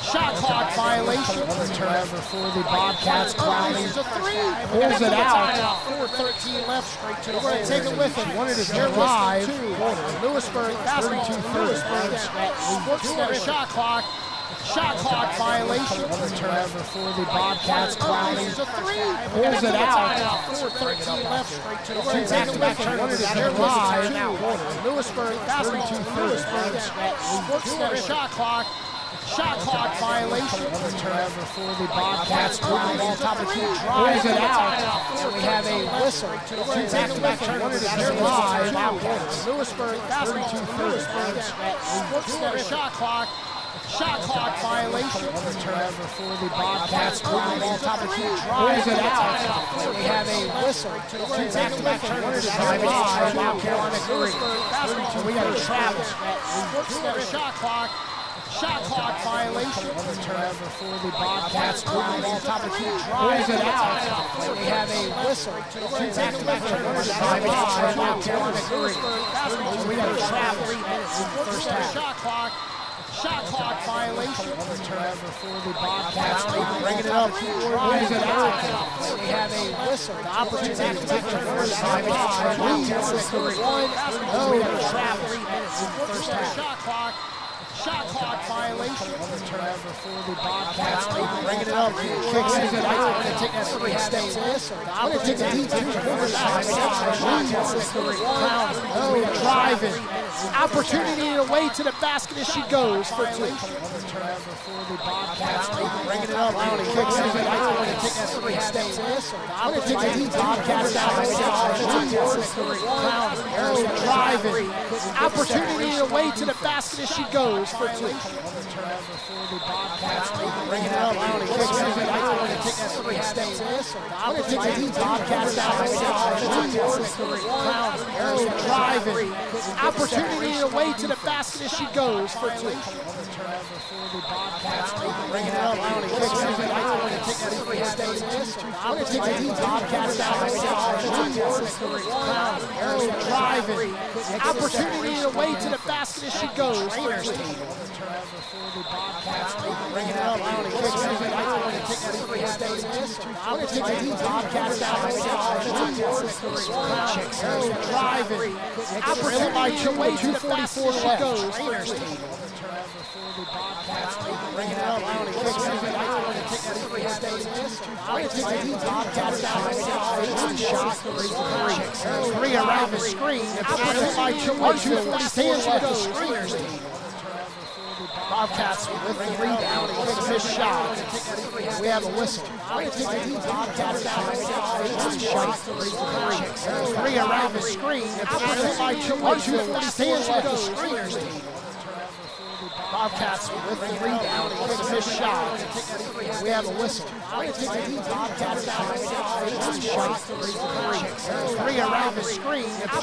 Shot clock violation. Turnover for the Bobcats. Clowney Unleashes a three. pulls it out. 4:13 left. Straight to the We're hole. going to take it with him. Wanted to You're drive. listening Lewisburg basketball in Lewisburg. Sportsnet shot clock. Shot clock violation. Turnover for the Bobcats. Clowney Unleashes a three. pulls it out. 4:13 left. Straight to the Two hole. back-to-back tournaments out of drive. Lewisburg basketball in Lewisburg. Sportsnet shot clock. Shot clock violation. Turnover for the Bobcats. Clowney on top of two Pulls drives. it out. And we have a whistle. Two back-to-back tournaments out of drive. Bobcats. Lewisburg basketball in Lewisburg. Sportsnet shot clock. Shot clock violation. Turnover for the Bobcats. Clowney on top of two drives. Pulls it out. And we have a whistle. Two back-to-back tournaments out of Drive. drive. Carolina Green. Basketball. We got to travel. Sportsnet shot clock. Shot clock violation. Turnover for the Bobcats. Clowney on top of two drives. Pulls it out. And we have a whistle. Two back-to-back tournaments out of drive. Carolina Green. We got to travel. 3 minutes in the first half. Shot clock. Shot clock violation. Turnover for the Bobcats. Bringing it up. Pulls it out. And we have a whistle. The opportunity to take the first time. We got to travel. 3 minutes in the first half. Shot clock. Shot clock violation. Turnover for the Bobcats. Bringing it up. Kicks it out. Going to take that 3 steps in. The opportunity to take the first time. Oh, driving. Opportunity away to the basket as she goes for two. Turnover for the Bobcats. Bringing it up. Kicks it out. Going to take that 3 steps in. The opportunity to Bobcats down. Oh, driving. Opportunity away to the basket as she goes for two. Turnover for the Bobcats. Bringing it up. Kicks it out. Going to take that 3 steps in. The opportunity to Bobcats down. Oh, driving. Opportunity away to the basket as she goes for two. Turnover for the Bobcats. Bringing it up. Kicks it out. Going to take that 3 steps in. The opportunity to Bobcats down. Oh, driving. Opportunity away to the basket as she goes for two. Turnover for the Bobcats. Bringing it up. Kicks it out. Going to take that 3 steps in. The opportunity to Bobcats down. Oh, driving. Opportunity away to the basket as she goes for two. Turnover for the Bobcats. Bringing it up. Kicks it out. Going to take that 3 steps in. The opportunity to Bobcats down. Shot. Three around the screen. Opportunity away to the basket as she goes. Bobcats with the rebound. It's a missed shot. We have a whistle. Shot. Three around the screen. It's stands with the screeners team. Bobcats with the rebound. It's a missed shot. We have a whistle. Shot. Three around the screen. It's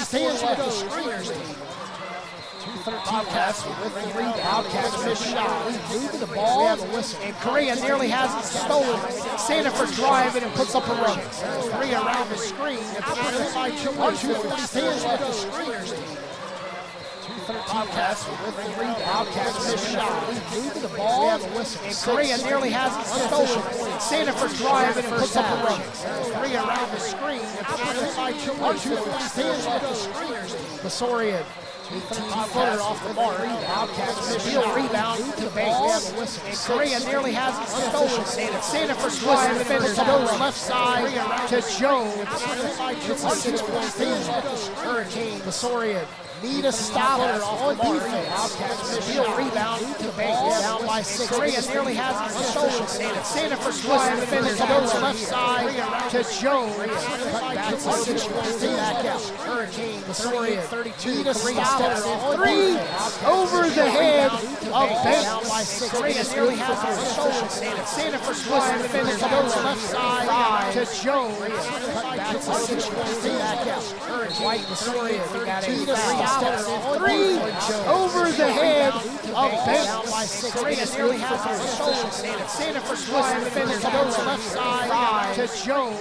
stands with the screeners team. 213 Bobcats with the rebound. Bobcats missed shot. Moving the ball. We have a whistle. And Korea nearly has it stolen. Sanford driving and puts up a run. Three around the screen. It's stands with the screeners team. 213 Bobcats with the rebound. Bobcats missed shot. Moving the ball. We have a whistle. And Korea nearly has it stolen. Sanford driving and puts up a run. Three around the screen. It's stands with the screeners team. Basorian. 18-footer off the mark. Bobcats steal rebound to the ball. And Korea nearly has it stolen. Sanford driving and finish goes left side to Jones. It's a 6-point lead. Hurricane Basorian need a stop on defense. Steal rebound to the ball. Down by 6. Korea nearly has it stolen. Sanford driving and finish goes left side to Jones. That's a 6-point lead. Back out. Hurricane Basorian 32 need a stop. Three over the head of Bryant by 6. Korea nearly has it stolen. Sanford driving and finish goes left side to Jones. That's a 6-point lead. Back out. White Basorian got a three over the head of Bryant by 6. Korea nearly has it stolen. Sanford driving and finish goes left side to Jones.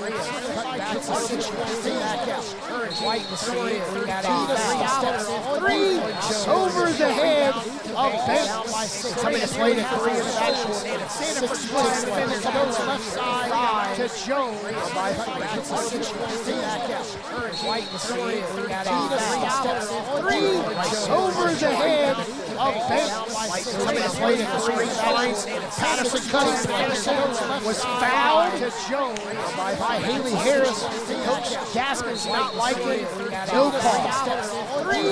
That's a 6-point lead. Back out. White Basorian got a three over the head of Bryant by 6. Coming to play to Korea backcourt. Sanford driving and finish goes left side to Jones. That's a 6-point lead. Back out. White Basorian got a three over the head of Bryant by 6. Coming to play to Korea. Patterson cutting was fouled to Jones by Haley Harris. Coach Gaskins not liking. No call. Three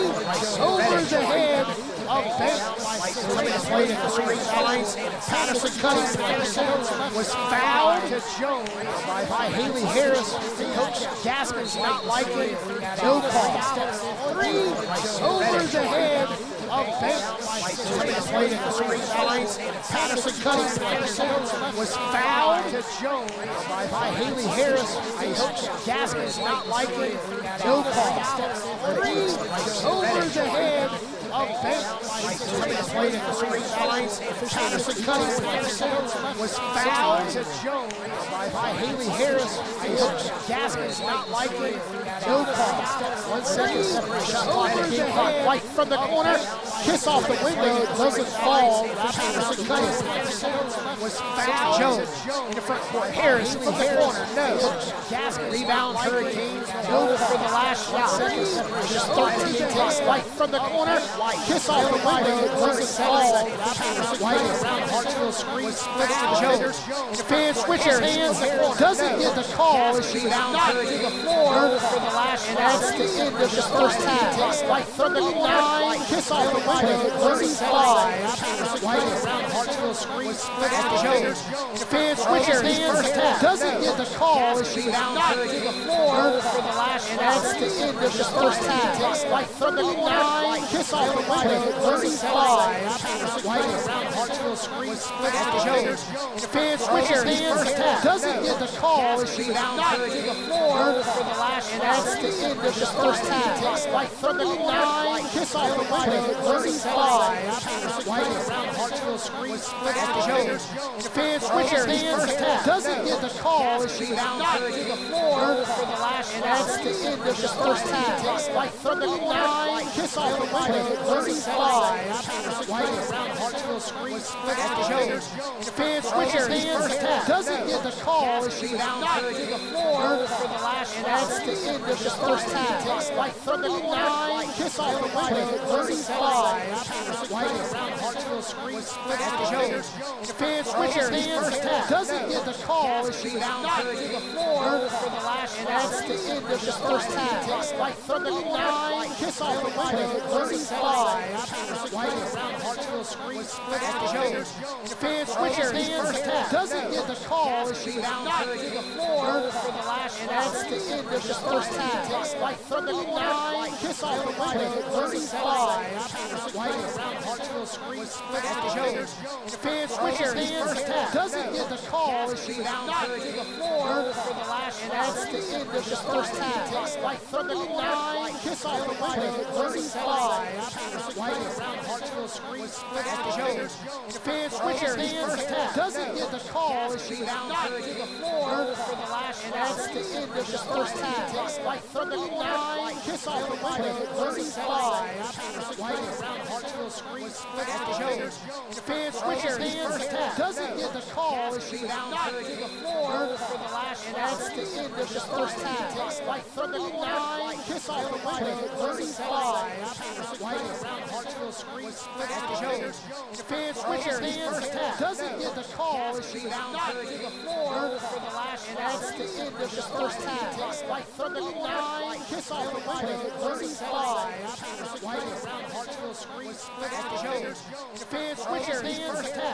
over the head of Bryant by 6. Coming to play to Korea. Patterson cutting was fouled to Jones by Haley Harris. Coach Gaskins not liking. No call. Three over the head of Bryant by 6. Coming to play to Korea. Patterson cutting was fouled to Jones by Haley Harris. Coach Gaskins not liking. No call. Three over the head of Bryant by 6. Coming to play to Korea. Patterson cutting was fouled to Jones by Haley Harris. Coach Gaskins not liking. No call. 1 second separation. Shot clock and game clock. White from the corner. Kiss off the window. Doesn't fall. Patterson cutting was fouled. Jones in the front court. Harris from the corner. No. Gaskins rebound. Hurricanes. No for the last shot. Just 13 takes. White from the corner. Kiss off the window. Doesn't fall. White around Hartsville screen. Splits to Jones. Fan switcher. Hands doesn't get the call as she knocked to the floor for the last shot. And that's the end of the first half. White from the 9. Kiss off the window. 35. White around Hartsville screen. Splits to Jones. Fan switcher. Hands doesn't get the call as she knocked to the floor for the last shot. And that's the end of the first half. White from the 9. Kiss off the window. 35. White around Hartsville screen. Splits to Jones. Fan switcher. Hands doesn't get the call as she knocked to the floor for the last shot. And that's the end of the first half. White from the 9. Kiss off the window. 35. White around Hartsville screen. Splits to Jones. Fan switcher. Hands doesn't get the call as she knocked to the floor for the last shot. And that's the end of the first half. White from the 9. Kiss off the window. 35. White around Hartsville screen. Splits to Jones. Fan switcher. Hands doesn't get the call as she knocked to the floor for the last shot. And that's the end of the first half. White from the 9. Kiss off the window. 35. White around Hartsville screen. Splits to Jones. Fan switcher. Hands doesn't get the call as she knocked to the floor for the last shot. And that's the end of the first half. White from the 9. Kiss off the the window, 35. White around Hartsville screen split at Jones. The fan switcher doesn't get the call as she down to the floor for the last, and that's the end of the first half. White 39, kiss off the window, 35. White around Hartsville screen split at Jones. The fan switcher doesn't get the call as she down to the floor for the last, and that's the end of the first half. White 39, kiss off the window, 35. White around Hartsville screen split at Jones. The fan switcher doesn't get the call as she down to the floor for the last, and that's the end of the first half. White 39, kiss off the window, 35. White around Hartsville screen split at Jones. The fan switcher doesn't get the call as she down to the floor for the last, and that's the end of the first half. White 39, kiss off the window, 35. White around Hartsville screen split at Jones. The fan switcher doesn't get the call as she down to the floor for the last, and that's the end of the first half. White 39, kiss off the window, 35. White around Hartsville screen split at Jones. The fan switcher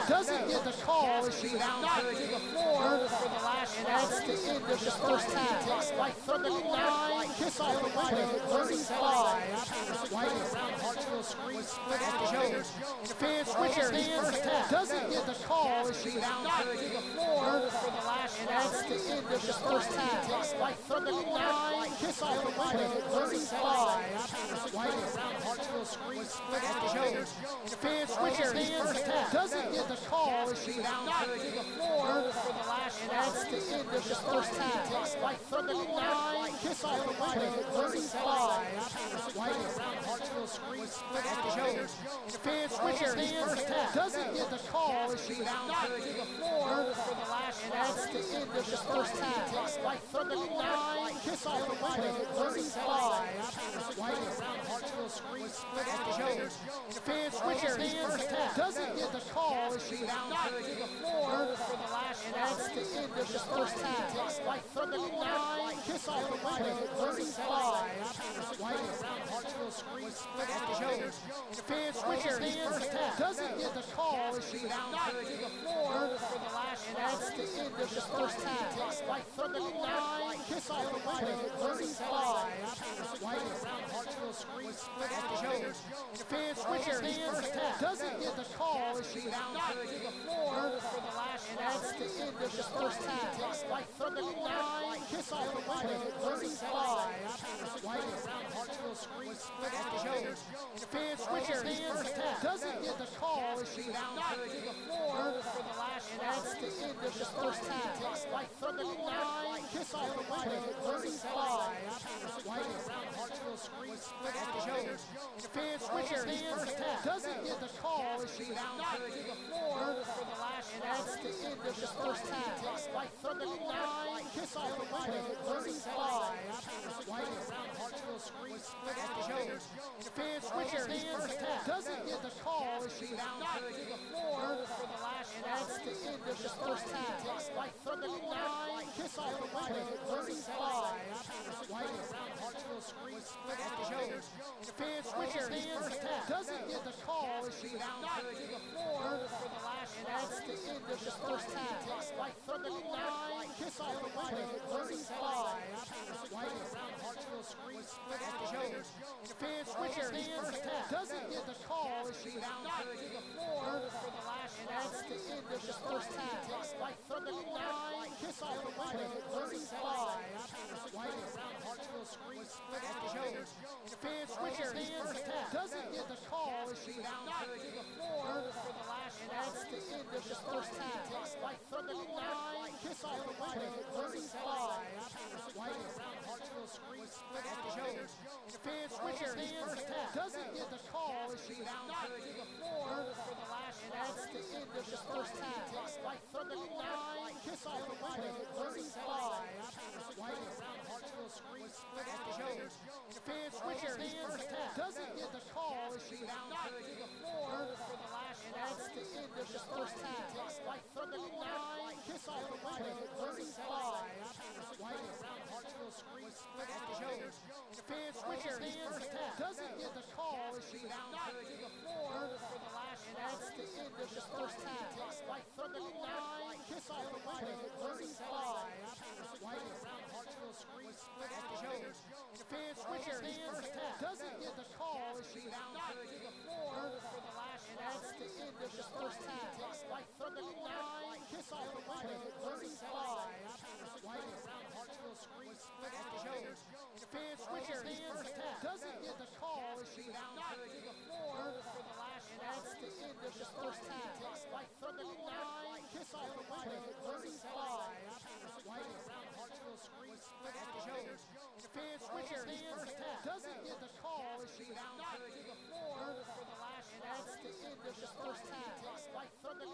doesn't get the call as she down to the floor for the last, and that's the end of the first half. White 39, kiss off the window, 35. White around Hartsville screen split at Jones. The fan switcher doesn't get the call as she down to the floor for the last, and that's the end of the first half. White 39, kiss off the window, 35. White around Hartsville screen split at Jones. The fan switcher doesn't get the call as she down to the floor for the last, and that's the end of the first half. White 39, kiss off the window, 35. White around Hartsville screen split at Jones. The fan switcher doesn't get the call as she down to the floor for the last, and that's the end of the first half. White 39, kiss off the window, 35. White around Hartsville screen split at Jones. The fan switcher doesn't get the call as she down to the floor for the last, and that's the end of the first half. White 39, kiss off the window, 35. White around Hartsville screen split at Jones. The fan switcher doesn't get the call as she down to the floor for the last, and that's the end of the first half. White 39, kiss off the window, 35. White around Hartsville screen split at Jones. The fan switcher doesn't get the call as she down to the floor for the last, and that's the end of the first half. White 39, kiss off the window, 35. White around Hartsville screen split at Jones. The fan switcher doesn't get the call as she down to the floor for the last, and that's the end of the first half. White 39, kiss off the window, 35. White around Hartsville screen split at Jones. The fan switcher doesn't get the call as she down to the floor for the last, and that's the end of the first half. White 39, kiss off the window, 35. White around Hartsville screen split at Jones. The fan switcher doesn't get the call as she down to the floor for the last, and that's the end of the first half. White 39, kiss off the window, 35. White around Hartsville screen split at Jones. The fan switcher doesn't get the call as she down to the floor for the last, and that's the end of the first half. White 39, kiss off the window, 35. White around Hartsville screen split at Jones. The fan switcher doesn't get the call as she down to the floor for the last, and that's the end of the first half. White 39, kiss off the window, 35. White around Hartsville screen split at Jones. The fan switcher doesn't get the call as she down to the floor for the last, and that's the end of the first half. White 39, kiss off the window, 35. White around Hartsville screen split at Jones. The fan switcher doesn't get the call as she down to the floor for the last, and that's the end of the first half. White 39, kiss off the window, 35. White around Hartsville screen split at Jones. The fan switcher doesn't get the call as she down to the floor for the last, and that's the end of the first half. White 39, kiss off the window, 35. White around Hartsville screen split at Jones. The fan switcher doesn't get the call as she knocked to the floor for the last, and that's the end of the first half. Like 39, kiss off the window, 35. White around Hartsville screen, split at the shoulders. The fan switches hands, doesn't get the call as she knocked to the floor for the last, and that's the end of the first half. Like 39, kiss off the window, 35. White around Hartsville screen, split at the shoulders. The fan switches hands, doesn't get the call as she knocked to the floor for the last, and that's the end of the first half. Like 39, kiss off the window, 35. White around Hartsville screen, split at the shoulders. The fan switches hands, doesn't get the call as she knocked to the floor for the last, and that's the end of the first half. Like 39,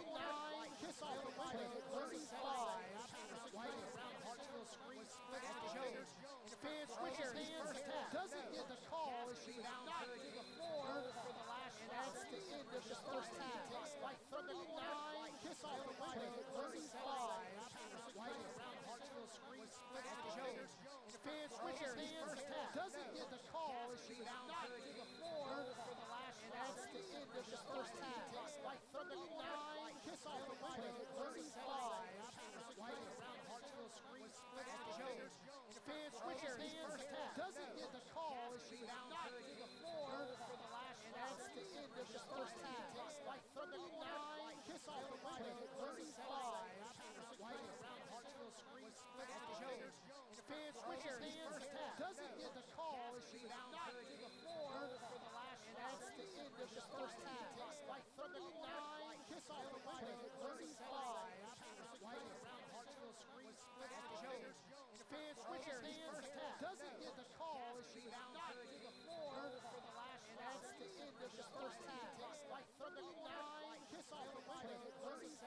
kiss off the window, 35. White around Hartsville screen, split at the shoulders. The fan switches hands, doesn't get the call as she knocked to the floor for the last, and that's the end of the first half. Like 39, kiss off the window, 35. White around Hartsville screen, split at the shoulders. The fan switches hands, doesn't get the call as she knocked to the floor for the last, and that's the end of the first half. Like 39, kiss off the window, 35. White around Hartsville screen, split at the shoulders. The fan switches hands, doesn't get the call as she knocked to the floor for the last, and that's the end of the first half. Like 39, kiss off the window, 35. White around Hartsville screen, split at the shoulders. The fan switches hands, doesn't get the call as she knocked to the floor for the last, and that's the end of the first half. Like 39, kiss off the window, 35. White around Hartsville screen, split at the shoulders. The fan switches hands, doesn't get the call as she knocked to the floor for the last, and that's the end of the first half. Like 39, kiss off the window, 35.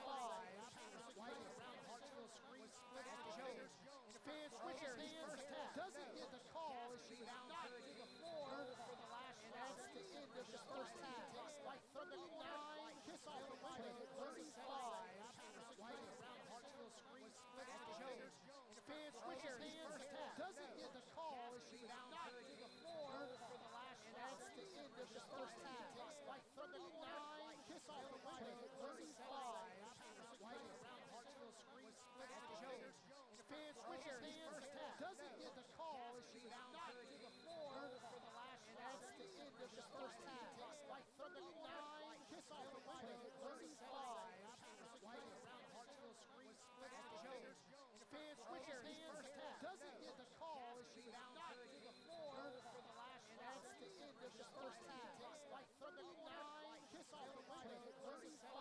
White around Hartsville screen, split at the shoulders. The fan switches hands, doesn't get the call as she knocked to the floor for the last, and that's the end of the first half. Like 39, kiss off the window, 35. White around Hartsville screen, split at the shoulders. The fan switches hands, doesn't get the call as she knocked to the floor for the last, and that's the end of the first half. Like 39, kiss off the window, 35. White around Hartsville screen, split at the shoulders. The fan switches hands, doesn't get the call as she knocked to the floor for the last, and that's the end of the first half. Like 39, kiss off the window, 35. White around Hartsville screen, split at the shoulders. The fan switches hands, doesn't get the call as she knocked to the floor for the last, and that's the end of the first half. Like 39, kiss off the window, 35.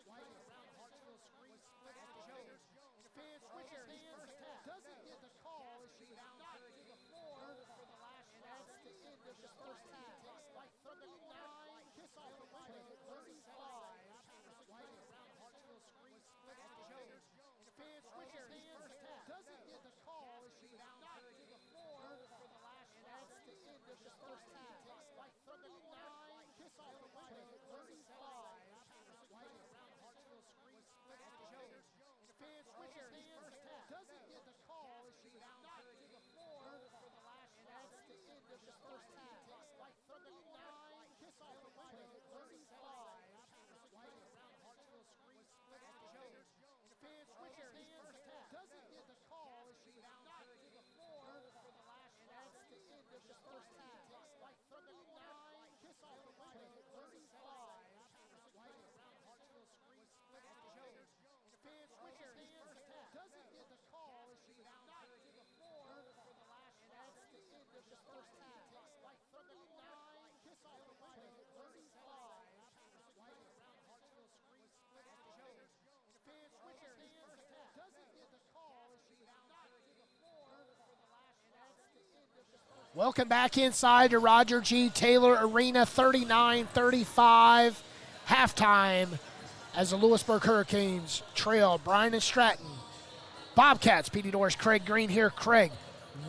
White around Hartsville screen, split at the shoulders. The fan switches hands, doesn't get the call as she knocked to the floor for the last, and that's the end of the first half. Like 39, kiss off the window, 35. White around Hartsville screen, split at the shoulders. The fan switches hands, doesn't get the call as she knocked to the floor for the last, and that's the end of the first half. Like 39, kiss off the window, 35. White around Hartsville screen, split at the shoulders. The fan switches hands, doesn't get the call as she knocked to the floor for the last, and that's the end of the first half. Like 39, kiss off the window, 35. White around Hartsville screen, split at the shoulders. The fan switches hands, doesn't get the call as she knocked to the floor for the last, and that's the end of the first half. Like 39, kiss off the window, 35. White around Hartsville screen, split at the shoulders. The fan switches hands, doesn't get the call as she knocked to the floor for the last, and that's the end of the first half. Like 39, kiss off the window, 35. White around Hartsville screen, split at the shoulders. The fan switches hands, doesn't get the call as she knocked to the floor for the last, and that's the end of the first. Welcome back inside to Roger G. Taylor Arena, 39-35, halftime as the Louisburg Hurricanes trail Bryant and Stratton. Bobcats, Petey Doris, Craig Green here. Craig,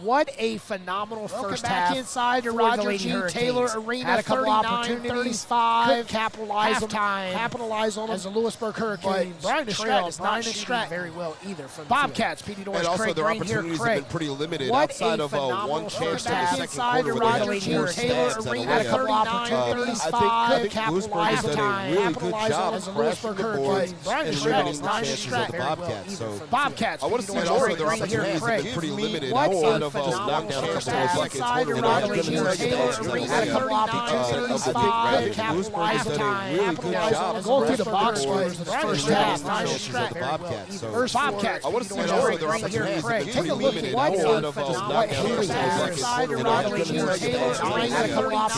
What a phenomenal first half inside to for Roger the Lady G. Hurricanes. Taylor Arena. Had a couple 39, opportunities, 35. couldn't capitalize Capitalize on them. as the Lewisburg Hurricanes. But Bryant trail. is not shooting Stratton very well either from the Bobcats, PD Norris, And also Craig their Green here. opportunities have Craig. been pretty limited What outside a of phenomenal one chance to the back second inside quarter to where they Roger had G. four Taylor stands that Arena. went in. 39, 35. I think Lewisburg has done a really good job as the crashing Lewisburg the boards Hurricanes. Bryant and is limiting Stratton, the Bryant is chances of Stratton the very well Bobcats. So Bobcats. I want to see PD also Norris, their Craig here. opportunities have Craig. been pretty limited What outside a of those phenomenal knockdown a first couple of half. buckets. Inside to And they're Roger going G. to make Taylor it Arena. I 39, think 35. Lewisburg has done a really good job Going through the box scores scores the and first limiting half. the chances of the Bobcats. So First Bobcats. I want to see PD also Norris, their Craig here. opportunities have Craig. been Take a pretty look limited at what outside of those knockdown a couple of buckets. inside to And they're Roger going G. to make Taylor it Arena. I think 35.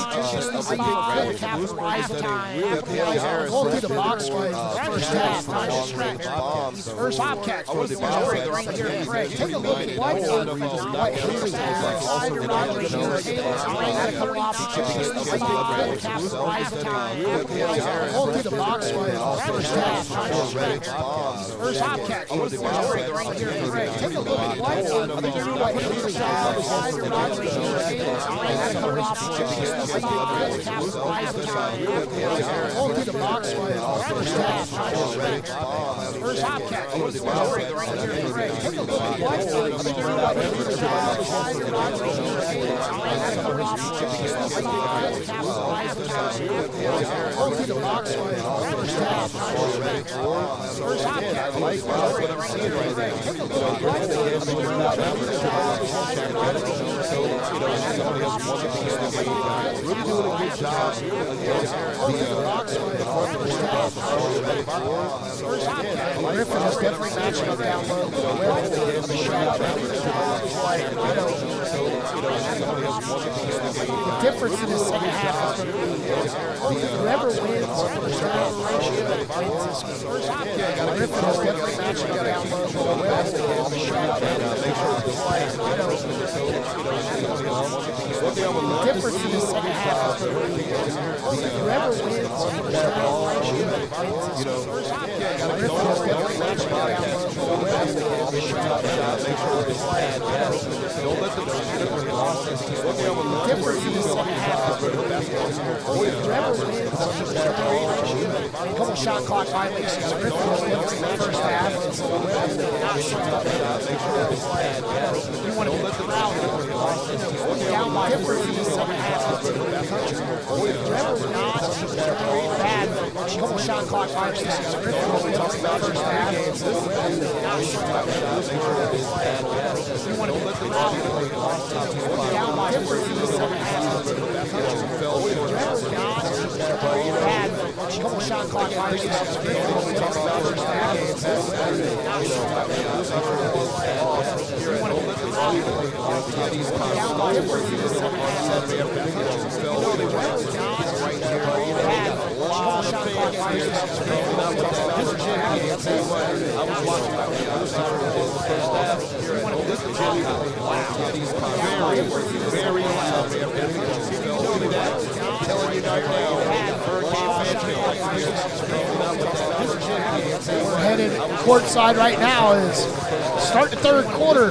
Lewisburg has done a really good Harris Going through the box scores the first half. long-range bombs. So First Bobcats. I want to see PD Norris, their Craig here. opportunities Craig. have Take been a look at limited what outside of those knockdown a couple of buckets. inside to And they're Roger going G. to make it Taylor Arena. 35. Going through the box scores the first half. First Bobcats. PD Norris, Craig here. Craig. Take a look at what inside to Roger G. Taylor Arena. 35. Going through the box scores the first half. First Bobcats. PD Norris, Craig here. Craig. Take a look at what inside to Roger G. Taylor Arena. Going through the box scores the first half. First Bobcats. PD Norris, Craig here. Craig. Take a look at what Really doing a good job against Griffin is definitely matching up down low. The difference in the second half is going to be whoever wins the turnover ratio wins this game. Griffin is definitely matching up down low. The difference in the second half is going to be whoever wins the turnover ratio wins this game. Griffin is definitely matching up down low. The difference in the second half is going to be whoever wins the turnover ratio. A couple shot clock violations. Griffin was in the first half. You want to get the crowd down by difference in the second half. Whoever's not bad. A couple shot clock violations. Griffin was in the first half. You want to get the crowd down by difference in the second half. Whoever's not bad. A couple shot clock violations. Griffin was in the first half. You want to get the crowd down by difference in the second half. Whoever's not bad. A couple shot clock violations. Griffin was in the first half. I was watching from the other side of the first half. Very loud. I'm telling you right now, We're headed courtside right now is start the third quarter,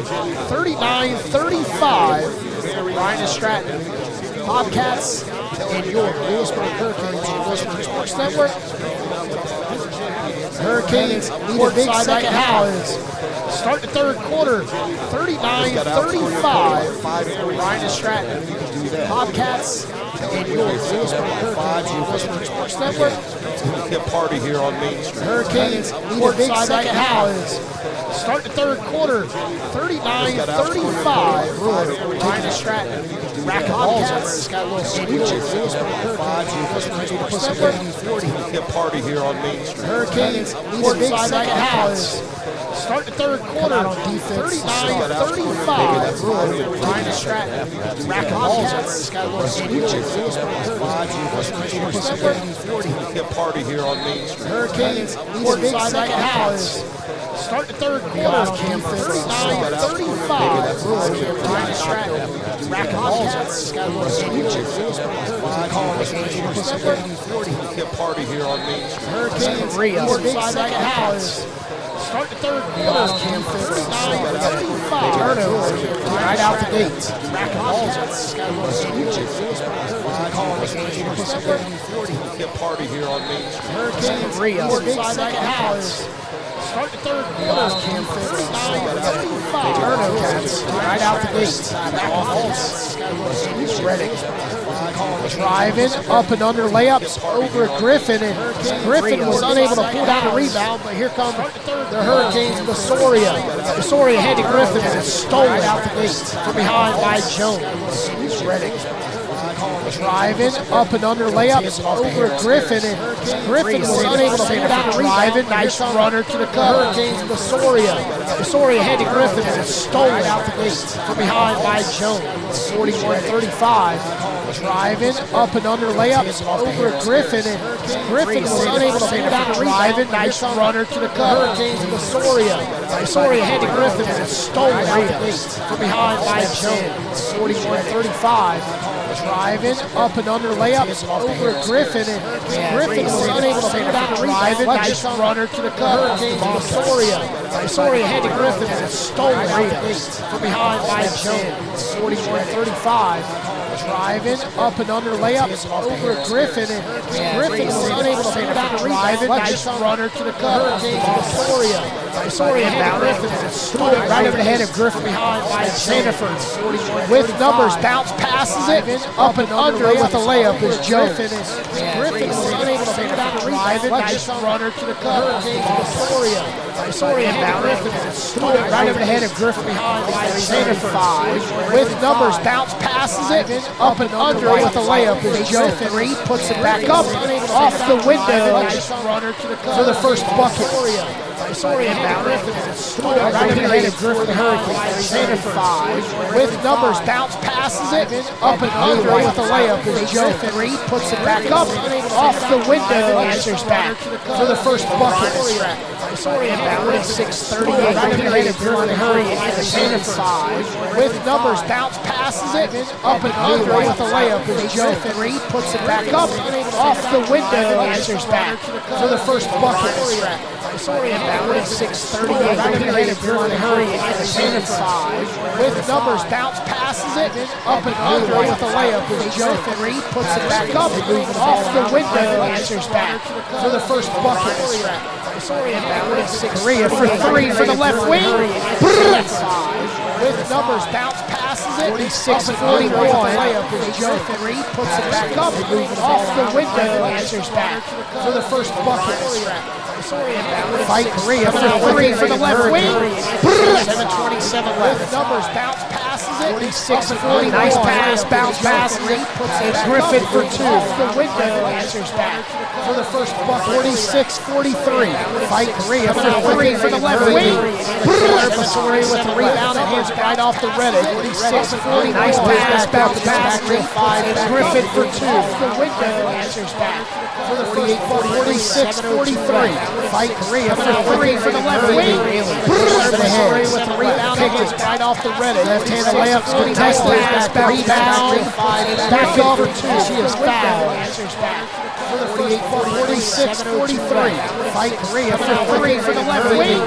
39-35. Bryant and Stratton, Bobcats, and your Louisburg Hurricanes on Louisburg Sports Network. Hurricanes lead a big second half is start the third quarter, 39-35. Bryant and Stratton, Bobcats, and your Louisburg Hurricanes on Louisburg Sports Network. a party here on Main Street. Hurricanes lead a big second half is start the third quarter, 39-35. Bryant and Stratton. Rack Bobcats got a little switches. A party here on Main Street. Hurricanes lead a big second half is start the third quarter, 39-35. Bryant and Stratton. Rack Bobcats got a little switches. A party here on Main Street. Hurricanes lead a big second half is start the third quarter, 39-35. Bryant and Stratton. Rack Bobcats got a little switches. A party here on Main Street. Hurricanes lead a big second half is Start the third quarter. 49-35. Turnover right out the gate. Racking balls up. Calling the game. Get party here on Main Street. Hurricanes, second half. Start the third quarter. 49-35. Turnover right out the gate. Ready. Driving, up and under layups over Griffin, and Griffin was unable to pull down the rebound, but here come the Hurricanes, Basoria. Basoria had to Griffin and it's stolen out the gate from behind by Jones. Ready. Driving, up and under layups over Griffin, and Griffin was unable to pull down the rebound. Nice runner to the cup. Hurricanes, Basoria. Basoria had to Griffin and it's stolen out the gate from behind by Jones. 41-35. Driving, up and under layups over Griffin, and Griffin was unable to pull down the rebound. Nice runner to the cup. Hurricanes, Basoria. Basoria had to Griffin and it's stolen out the gate from behind by Jones. 41-35. Driving, up and under layups over Griffin, and Griffin was unable to pull down the rebound. Nice runner to the cup. Hurricanes, Basoria. Basoria had to Griffin and it's stolen out the gate from behind by Jones. 41-35. Driving, up and under layups over Griffin, and Griffin was unable to pull down the rebound. Nice runner to the cup. Hurricanes, Basoria. Basoria had to Griffin and it's stolen right over the head of Griffin behind by Sanford. With numbers, bounce passes it, up and under with a layup is Jones. Griffin was unable to pull down the rebound. Nice runner to the cup. Hurricanes, Basoria. Basoria had to Griffin and it's stolen right over the head of Griffin behind by Sanford. With numbers, bounce passes it, up and under with a layup is Jones. Reed puts it back up off the window for the first bucket. Basoria had Griffin and it's stolen right over the head of Griffin Hurricanes. Sanford. With numbers, bounce passes it, up and under with a layup is Jones. Reed puts it back up off the window, answers back for the first bucket. Basoria had 6:38 right over the head of Griffin Hurricanes. Sanford. With numbers, bounce passes it, up and under with a layup is Jones. Reed puts it back up off the window, answers back for the first bucket. Basoria had 6:38 right over the head of Griffin Hurricanes. Sanford. With numbers, bounce passes it, up and under with a layup is Jones. Reed puts it back up off the window, answers back for the first bucket. Basoria had 6-3 for three for the left wing. With numbers, bounce passes it. 46-41. Layup is Jones. Reed puts it back up off the window, answers back for the first bucket. Fight three for the left wing. 7:27 left. With numbers, bounce passes it. 46-40. Nice pass, bounce pass. It's Griffin for two. Off the window, answers back for the first bucket. 46-43. Fight three for the left wing. Basoria with the rebound and hands right off the red. 46-40. Nice pass, bounce pass. It's Griffin for two. Off the window, answers back for the first bucket. 46-43. Fight three for the left wing. Basoria with the rebound and hands right off the red. Left-handed layups contested. Rebound. Back up for two. She is fouled. Answers back for the first 46-43. Fight three for the left wing.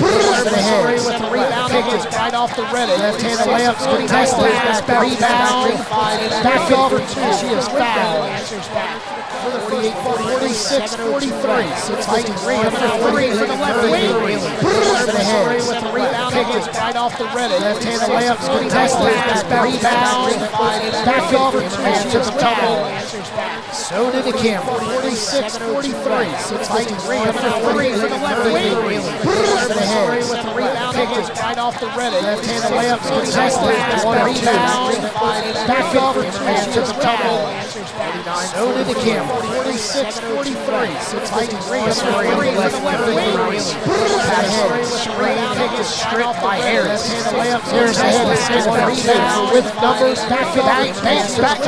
Basoria with the rebound and hands right off the red. Left-handed layups contested. Rebound. Back up for two. She is fouled. Answers back for the 46-43. Fight three for the left wing. Basoria with the rebound and hands right off the red. Left-handed layups contested. Rebound. Back up for two. She is fouled. So did the camera. 46-43. Fight three for the left wing. Basoria with the rebound and hands right off the red. Left-handed layups contested. Rebound. Back up for two. She is fouled. So did the camera. 46-43. Fight three for the left wing. Basoria stripped by Harris. Harris ahead rebound with numbers back to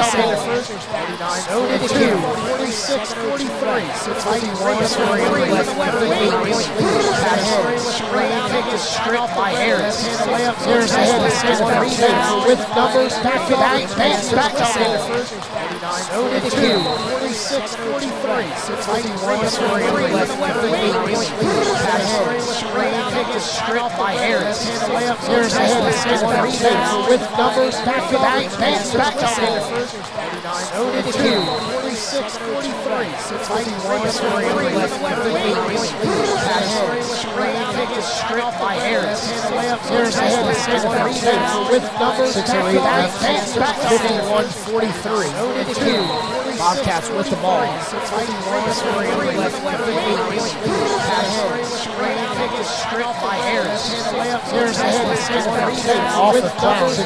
Sanford. So did the camera. 46-43. 6:51 scoring left. 8-point lead. Bryant pick is stripped by Harris. Harris ahead to Sandford with numbers back to back. Back to Sandford. 49-2. 46-43. 6:51 scoring left. 8-point lead. Bryant pick is stripped by Harris. Harris ahead to Sandford with numbers back to back. Back to Sandford. 49-2. 46-43. 6:51 scoring left. 8-point lead. Bryant pick is stripped by Harris. Harris ahead to Sandford with numbers back to back. 51-43. 2. Bobcats with the ball. 6:51 scoring left. 8-point lead. Bryant pick is stripped by Harris. Harris ahead to Sandford off the numbers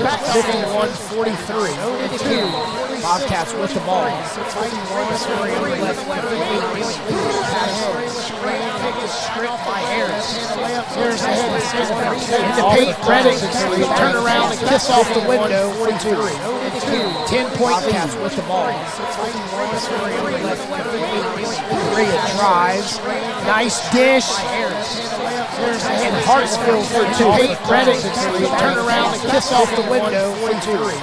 back. 51-43. 2. Bobcats with the ball. 6:51 scoring left. 8-point lead. Bryant pick is stripped by Harris. Harris ahead to Sandford. Into paint, Brennan. Turn around and kiss off the window. 42. 10-point lead with the ball. 6:51 scoring left. 8-point lead. Bryant drives. Nice dish. And Hartsfield for 2. Paint, Brennan. Turn around and kiss off the window. 42.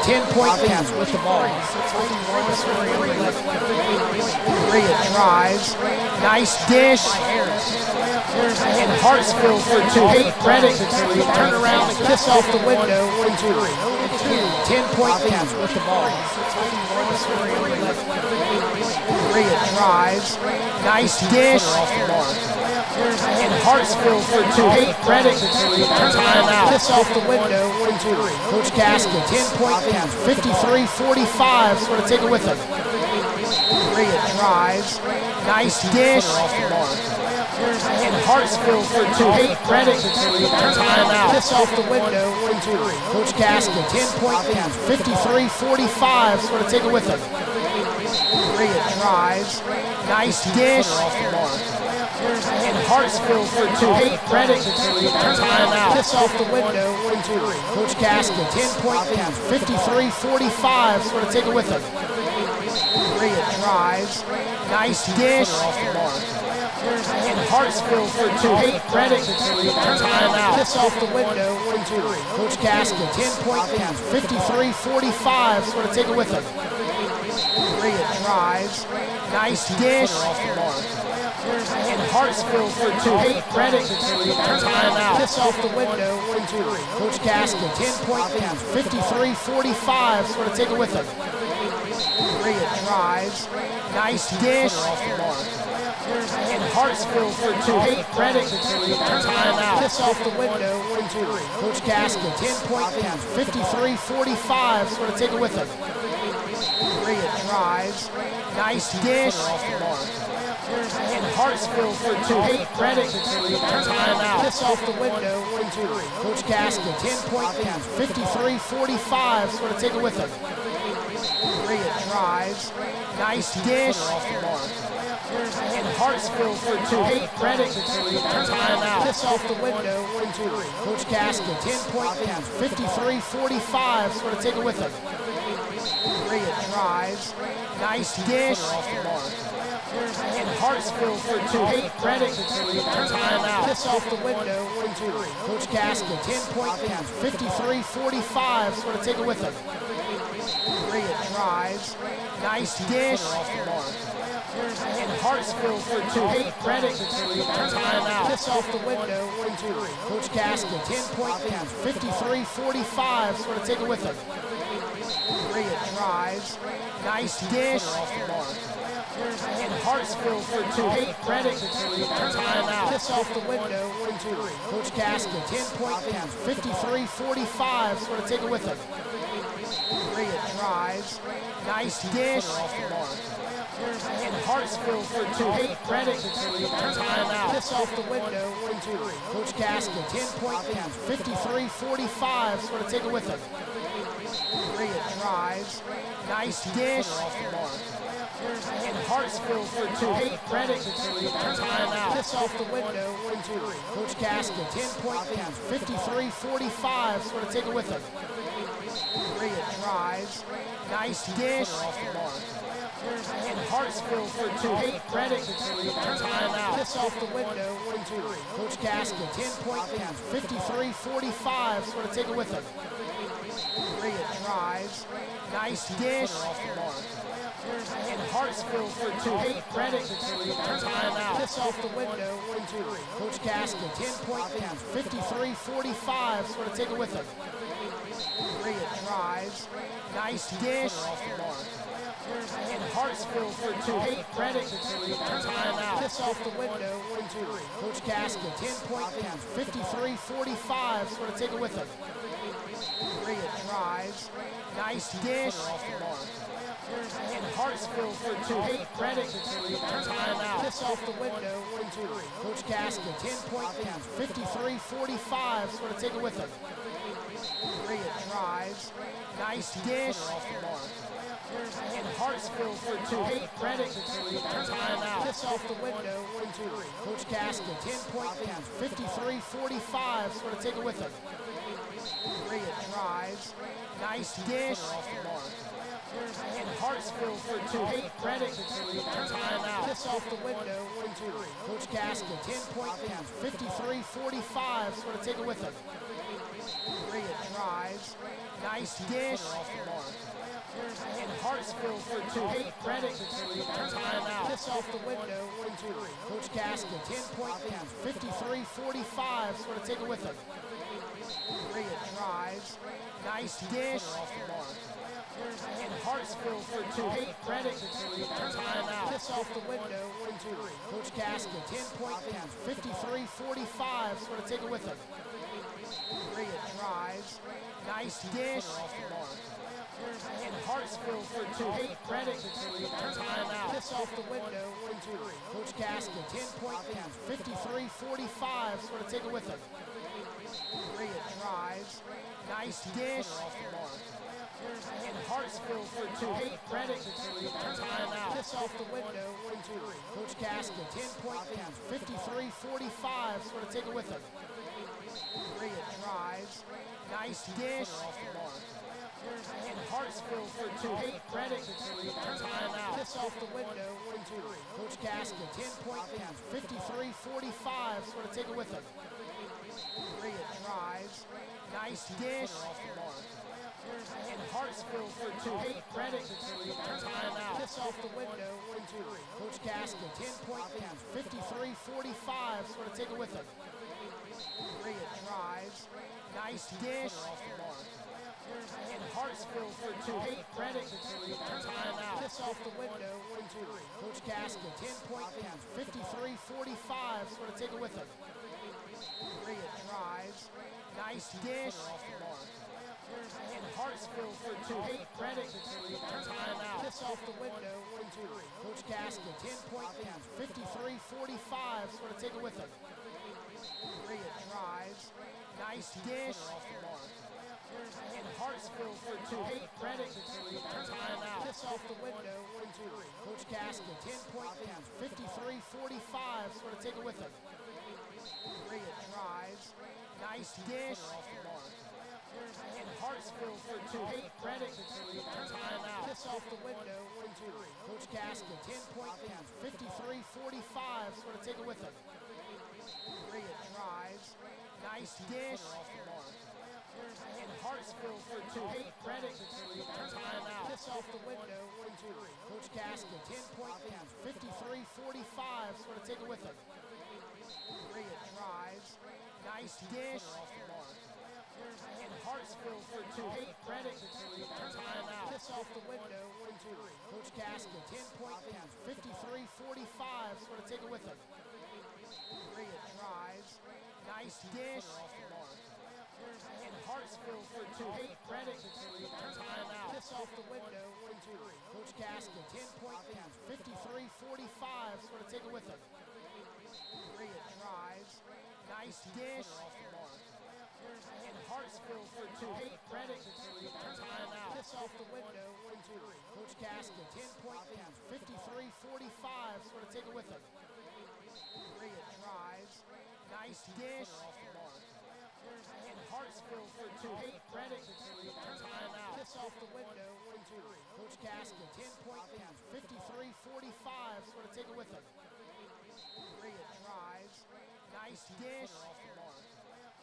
10-point lead with the ball. 6:51 scoring left. 8-point lead. Bryant drives. Nice dish. And Hartsfield for 2. Paint, Brennan. Turn around and kiss off the window. 42. 10-point lead with the ball. 6:51 scoring left. 8-point lead. Bryant drives. Nice dish. And Hartsfield for 2. Paint, Brennan. Time out. Kiss off the window. 42. Coach Gaskin. 10-point lead. 53-45. We're going to take it with him. Bryant drives. Nice dish. And Hartsfield for 2. Paint, Brennan. Time out. Kiss off the window. 42. Coach Gaskin. 10-point lead. 53-45. We're going to take it with him. Bryant drives. Nice dish. And Hartsfield for 2. Paint, Brennan. Time out. Kiss off the window. 42. Coach Gaskin. 10-point lead. 53-45. We're going to take it with him. Bryant drives. Nice dish. And Hartsfield for 2. Paint, Brennan. Time out. Kiss off the window. 42. Coach Gaskin. 10-point lead. 53-45. We're going to take it with him. Bryant drives. Nice dish. And Hartsfield for 2. Paint, Brennan. Time out. Kiss off the window. 42. Coach Gaskin. 10-point lead. 53-45. We're going to take it with him. Bryant drives. Nice dish. And Hartsfield for 2. Paint, Brennan. Time out. Kiss off the window. 42. Coach Gaskin. 10-point lead. 53-45. We're going to take it with him. Bryant drives. Nice dish. And Hartsfield for 2. Paint, Brennan. Time out. Kiss off the window. 42. Coach Gaskin. 10-point lead. 53-45. We're going to take it with him. Bryant drives. Nice dish. And Hartsfield for 2. Paint, Brennan. Time out. Kiss off the window. 42. Coach Gaskin. 10-point lead. 53-45. We're going to take it with him. Bryant drives. Nice dish. And Hartsfield for 2. Paint, Brennan. Time out. Kiss off the window. 42. Coach Gaskin. 10-point lead. 53-45. We're going to take it with him. Bryant drives. Nice dish. And Hartsfield for 2. Paint, Brennan. Time out. Kiss off the window. 42. Coach Gaskin. 10-point lead. 53-45. We're going to take it with him. Bryant drives. Nice dish. And Hartsfield for 2. Paint, Brennan. Time out. Kiss off the window. 42. Coach Gaskin. 10-point lead. 53-45. We're going to take it with him. Bryant drives. Nice dish. And Hartsfield for 2. Paint, Brennan. Time out. Kiss off the window. 42. Coach Gaskin. 10-point lead. 53-45. We're going to take it with him. Bryant drives. Nice dish. And Hartsfield for 2. Paint, Brennan. Time out. Kiss off the window. 42. Coach Gaskin. 10-point lead. 53-45. We're going to take it with him. Bryant drives. Nice dish. And Hartsfield for two. Kate Reddick. Timeout. Kiss off the window. 42. Coach Gaskin, 10-point lead. 53-45. We're going to take it with him. Bryant drives. Nice dish. And Hartsfield for two. Kate Reddick. Timeout. Kiss off the window. 42. Coach Gaskin, 10-point lead. 53-45. We're going to take it with him. Bryant drives. Nice dish. And Hartsfield for two. Kate Reddick. Timeout. Kiss off the window. 42. Coach Gaskin, 10-point lead. 53-45. We're going to take it with him. Bryant drives. Nice dish. And Hartsfield for two. Kate Reddick. Timeout. Kiss off the window. 42. Coach Gaskin, 10-point lead. 53-45. We're going to take it with him. Bryant drives. Nice dish. And Hartsfield for two. Kate Reddick. Timeout. Kiss off the window. 42. Coach Gaskin, 10-point lead. 53-45. We're going to take it with him. Bryant drives. Nice dish. And Hartsfield for two. Kate Reddick. Timeout. Kiss off the window. 42. Coach Gaskin, 10-point lead. 53-45. We're going to take it with him. Bryant drives. Nice dish. And Hartsfield for two. Kate Reddick. Timeout. Kiss off the window. 42. Coach Gaskin, 10-point lead. 53-45. We're going to take it with him. Bryant drives. Nice dish. And Hartsfield for two. Kate Reddick. Timeout. Kiss off the window. 42. Coach Gaskin, 10-point lead. 53-45. We're going to take it with him. Bryant drives. Nice dish. And Hartsfield for two. Kate Reddick. Timeout. Kiss off the window. 42. Coach Gaskin, 10-point lead. 53-45. We're going to take it with him. Bryant drives. Nice dish. And Hartsfield for two. Kate Reddick. Timeout. Kiss off the window. 42. Coach Gaskin, 10-point lead. 53-45. We're going to take it with him. Bryant drives. Nice dish. And Hartsfield for two. Kate Reddick. Timeout. Kiss off the window. 42. Coach Gaskin, 10-point lead. 53-45. We're going to take it with him. Bryant drives. Nice dish. And Hartsfield for two. Kate Reddick. Timeout. Kiss off the window. 42. Coach Gaskin, 10-point lead. 53-45. We're going to take it with him. Bryant drives. Nice dish. And Hartsfield for two. Kate Reddick. Timeout. Kiss off the window. 42. Coach Gaskin, 10-point lead. 53-45. We're going to take it with him. Bryant drives. Nice dish. And Hartsfield for two. Kate Reddick. Timeout. Kiss off the window. 42. Coach Gaskin, 10-point lead. 53-45. We're going to take it with him. Bryant drives. Nice dish. And Hartsfield for two. Kate Reddick. Timeout. Kiss off the window. 42. Coach Gaskin, 10-point lead. 53-45. We're going to take it with him. Bryant drives. Nice dish. And Hartsfield for two. Kate Reddick. Timeout. Kiss off the window. 42. Coach Gaskin, 10-point lead. 53-45. We're going to take it with him. Bryant drives. Nice dish. And Hartsfield for two. Kate Reddick. Timeout. Kiss off the window. 42. Coach Gaskin, 10-point lead. 53-45. We're going to take it with him. Bryant drives. Nice dish. And Hartsfield for two. Kate Reddick. Timeout. Kiss off the window. 42. Coach Gaskin, 10-point lead. 53-45. We're going to take it with him. Bryant drives. Nice dish. And Hartsfield for two. Kate Reddick. Timeout. Kiss off the window. 42. Coach Gaskin, 10-point lead. 53-45. We're going to take it with him. Bryant drives. Nice dish. And Hartsfield for two. Kate Reddick. Timeout. Kiss off the window. 42. Coach Gaskin, 10-point lead. 53-45. We're going to take it with him. Bryant drives. Nice dish. And Hartsfield for two. Peyton Reddick, timeout. Kiss off the window, 42. Coach Gaskin, 10-point lead, 53-45. We're going to take it with him. Bryant drives. Nice dish.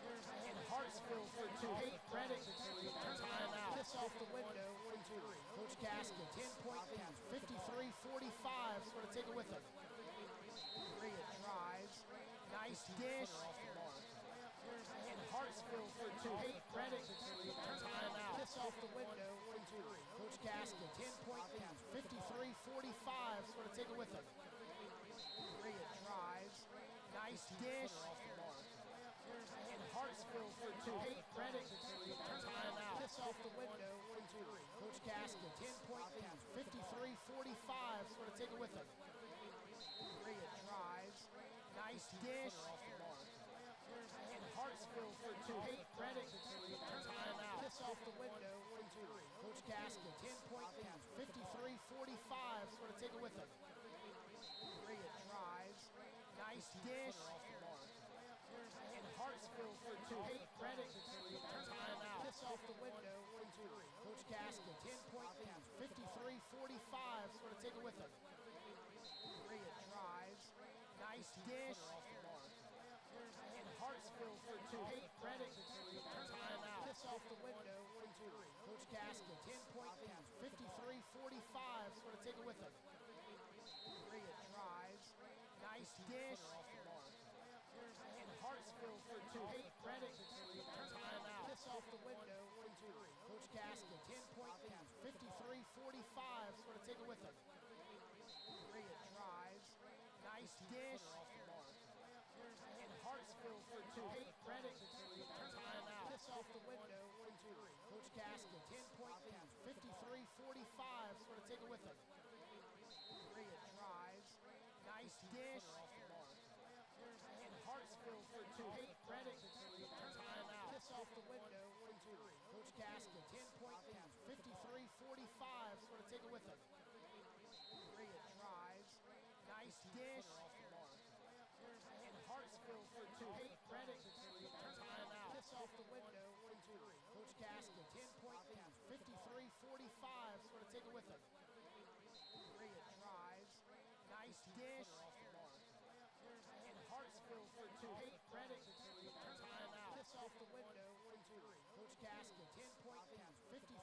And Hartsfield for two. Peyton Reddick, timeout. Kiss off the window, 42. Coach Gaskin, 10-point lead, 53-45. We're going to take it with him. Bryant drives. Nice dish. And Hartsfield for two. Peyton Reddick, timeout. Kiss off the window, 42. Coach Gaskin, 10-point lead, 53-45. We're going to take it with him. Bryant drives. Nice dish. And Hartsfield for two. Peyton Reddick, timeout. Kiss off the window, 42. Coach Gaskin, 10-point lead, 53-45. We're going to take it with him. Bryant drives. Nice dish. And Hartsfield for two. Peyton Reddick, timeout. Kiss off the window, 42. Coach Gaskin, 10-point lead, 53-45. We're going to take it with him. Bryant drives. Nice dish. And Hartsfield for two. Peyton Reddick, timeout. Kiss off the window, 42. Coach Gaskin, 10-point lead, 53-45. We're going to take it with him. Bryant drives. Nice dish. And Hartsfield for two. Peyton Reddick, timeout. Kiss off the window, 42. Coach Gaskin, 10-point lead, 53-45. We're going to take it with him. Bryant drives. Nice dish. And Hartsfield for two. Peyton Reddick, timeout. Kiss off the window, 42. Coach Gaskin, 10-point lead, 53-45. We're going to take it with him. Bryant drives. Nice dish. And Hartsfield for two. Peyton Reddick, timeout. Kiss off the window, 42. Coach Gaskin, 10-point lead, 53-45. We're going to take it with him. Bryant drives. Nice dish. And Hartsfield for two. Peyton Reddick, timeout. Kiss off the window, 42. Coach Gaskin, 10-point lead, 53-45. We're going to take it with him. Bryant drives. Nice dish. And Hartsfield for two. Peyton Reddick, timeout. Kiss off the window, 42. Coach Gaskin, 10-point lead, 53-45. We're going to take it with him. Bryant drives. Nice dish. And Hartsfield for two. Peyton Reddick, timeout. Kiss off the window, 42. Coach Gaskin, 10-point lead,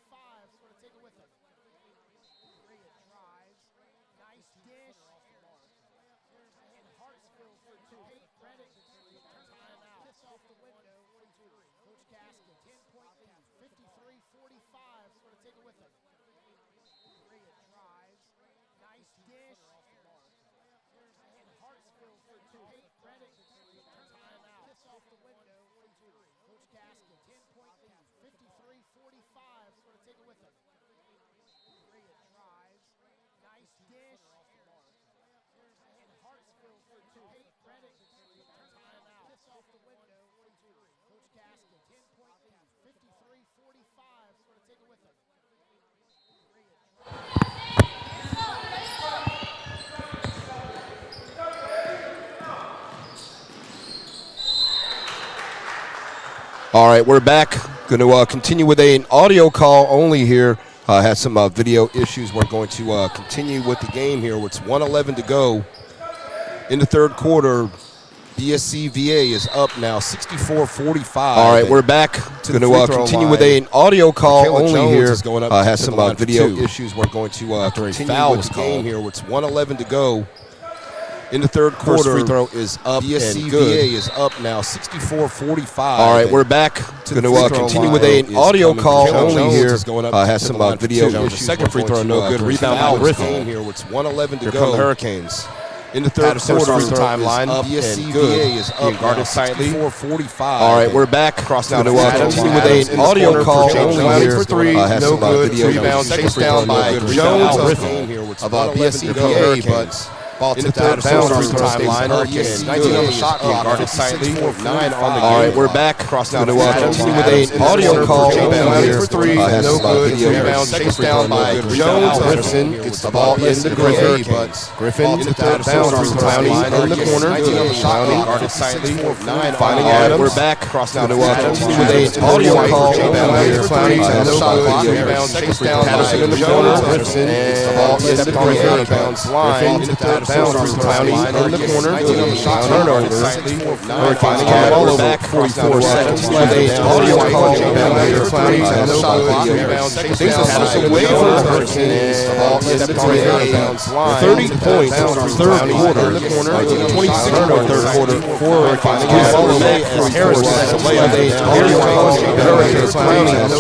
53-45. We're going to take it with him. Bryant drives. Nice dish. And Hartsfield for two. Peyton Reddick, timeout. Kiss off the window, 42. Coach Gaskin, 10-point lead, 53-45. We're going to take it with him. Bryant drives. Nice dish. And Hartsfield for two. Peyton Reddick, timeout. Kiss off the window, 42. Coach Gaskin, 10-point lead, 53-45. We're going to take it with him. Bryant drives. Nice dish. And Hartsfield for two. Peyton Reddick, timeout. Kiss off the window, 42. Coach Gaskin, 10-point lead, 53-45. We're going to take it with him. All right, we're back. Going to continue with an audio call only here. Had some video issues. We're going to continue with the game here. It's 1:11 to go in the third quarter. BSC VA is up now, 64-45. All right, we're back. Going to continue with an audio call only here. Had some video issues. We're going to continue with the game here. It's 1:11 to go in the third quarter. First free throw is up. BSC VA is up now, 64-45. All right, we're back. Going to continue with an audio call only here. Has some video issues. Second free throw, no good. Rebound by Griffin. Here, it's 1:11 to go. Hurricanes. In the third quarter, timeline. BSC VA is up, guarded tightly. 64-45. All right, we're back. Going to continue with an audio call only here. For three, no good. Rebound chased down by Jones of BSC VA, but Ball tipped out of bounds on the timeline. Hurricanes 19 on the shot clock. Guarded tightly. 9 on the All right, we're back. Cross now to continue with an audio call. Rebound here for 3. No good. Rebound chased down by Jones. Griffin gets the ball in the Griffin, but Griffin tipped out of bounds on the timeline in the corner. 19 on the shot clock. Guarded tightly. 9 finding Adams. We're back. Cross now to continue with an audio call. Rebound here for 3. No shot clock. Rebound chased down by Jones. Griffin gets the ball in the Griffin. Rebounds line. Tipped out of bounds on the timeline in the corner. 19 on the shot turnover. Finding Adams. Back 44 seconds left. Audio call. Rebound here for 3. No shot clock. Rebound chased down away from the Hurricanes. The ball in the Rebounds line. 30 points third quarter. In the corner. 26 point third quarter. Forward. Finding Adams. Harris was away on the audio call. Hurricanes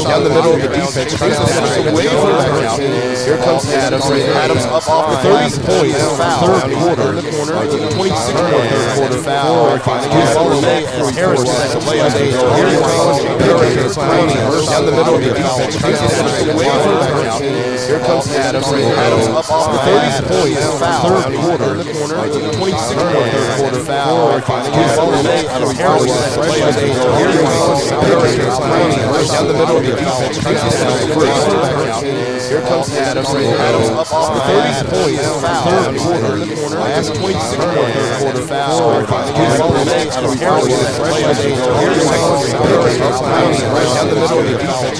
down the middle of the defense. Away from the Hurricanes. Here comes Adams. Adams up off the 30 points. Third quarter. In the corner. 26 point third quarter. Forward. Finding Adams. Harris was away on the audio call. Hurricanes down the middle of the defense. Away from the Hurricanes. Here comes Adams. Adams up off the 30 points. Third quarter. In the corner. 26 point third quarter. Forward. Finding Adams. Harris was away on the audio call. Hurricanes down the middle of the defense. Here comes Adams. Adams up off the 30 points. Third quarter. In the corner. Last 26 point third quarter. Forward. Finding Harris was away on the down the middle of the defense.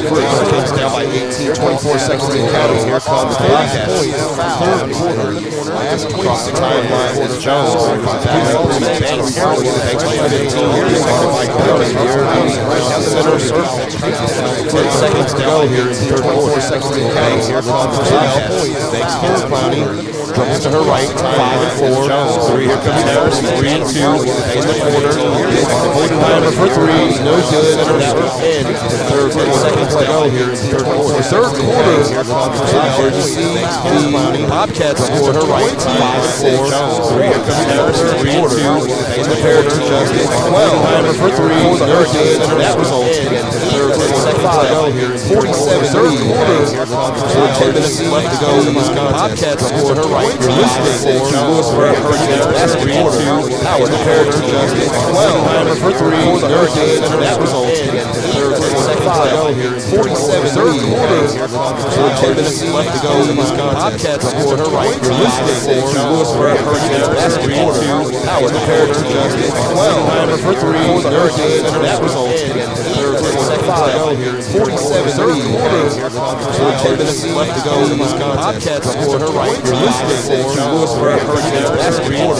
Hurricanes down by 18, 24 seconds in counting. Here comes the Bobcats. Third quarter. In the corner. Last 26 timeline is Jones. Down the center circle. 10 seconds to go here in the third quarter. 4 seconds in counting. Here comes the Bobcats. Thanks to Clowney. Dribbles to her right. 5 and 4. Jones. 3. Here comes Harris. 3 and 2. In the corner. Timer for 3. No good. That was in. Third 10 seconds to go here in the third quarter. Third quarter. Here comes the Bobcats score her right. 5 and 4. Jones. 3. Here comes Harris. 3 and 2. In the pair to Justice. 12. Timer for 3. No good. That was in. Third 10 seconds to go here in 47. Third quarter. 10 minutes left to go. Bobcats score her right. You're listening to Louisburg Hurricanes basketball. Power the pair to Justice. 12. Timer for 3. No good. That was in. Third 10 seconds to go here in 47. Third quarter. 10 minutes left to go. Bobcats score her right. You're listening to Louisburg Hurricanes basketball. Power the pair to Justice. 12. Timer for 3. No good. That was in. Third 10 seconds to go here in 47. Third quarter. 10 minutes left to go. Bobcats score her right. You're listening to Louisburg Hurricanes basketball.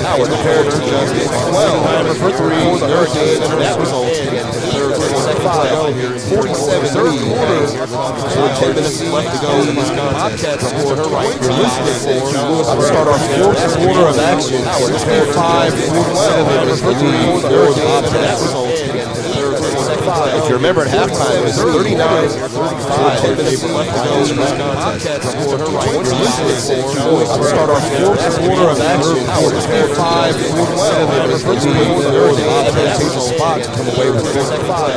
Power the pair to Justice. 12. Timer for 3. No good. That was in. Third 10 seconds to go here in 47. Third quarter. 10 minutes left to go. Bobcats score her right. You're listening to Louisburg. Start our fourth quarter of action. Power the pair 5 and 12. For 3. No good. That was in. If you remember at halftime, it was 39-35. 10 minutes left to go. Bobcats score her right. You're listening to start our fourth quarter of action. Power to 5 and 12. For 3. No good. Bobcats takes a spot to come away with it.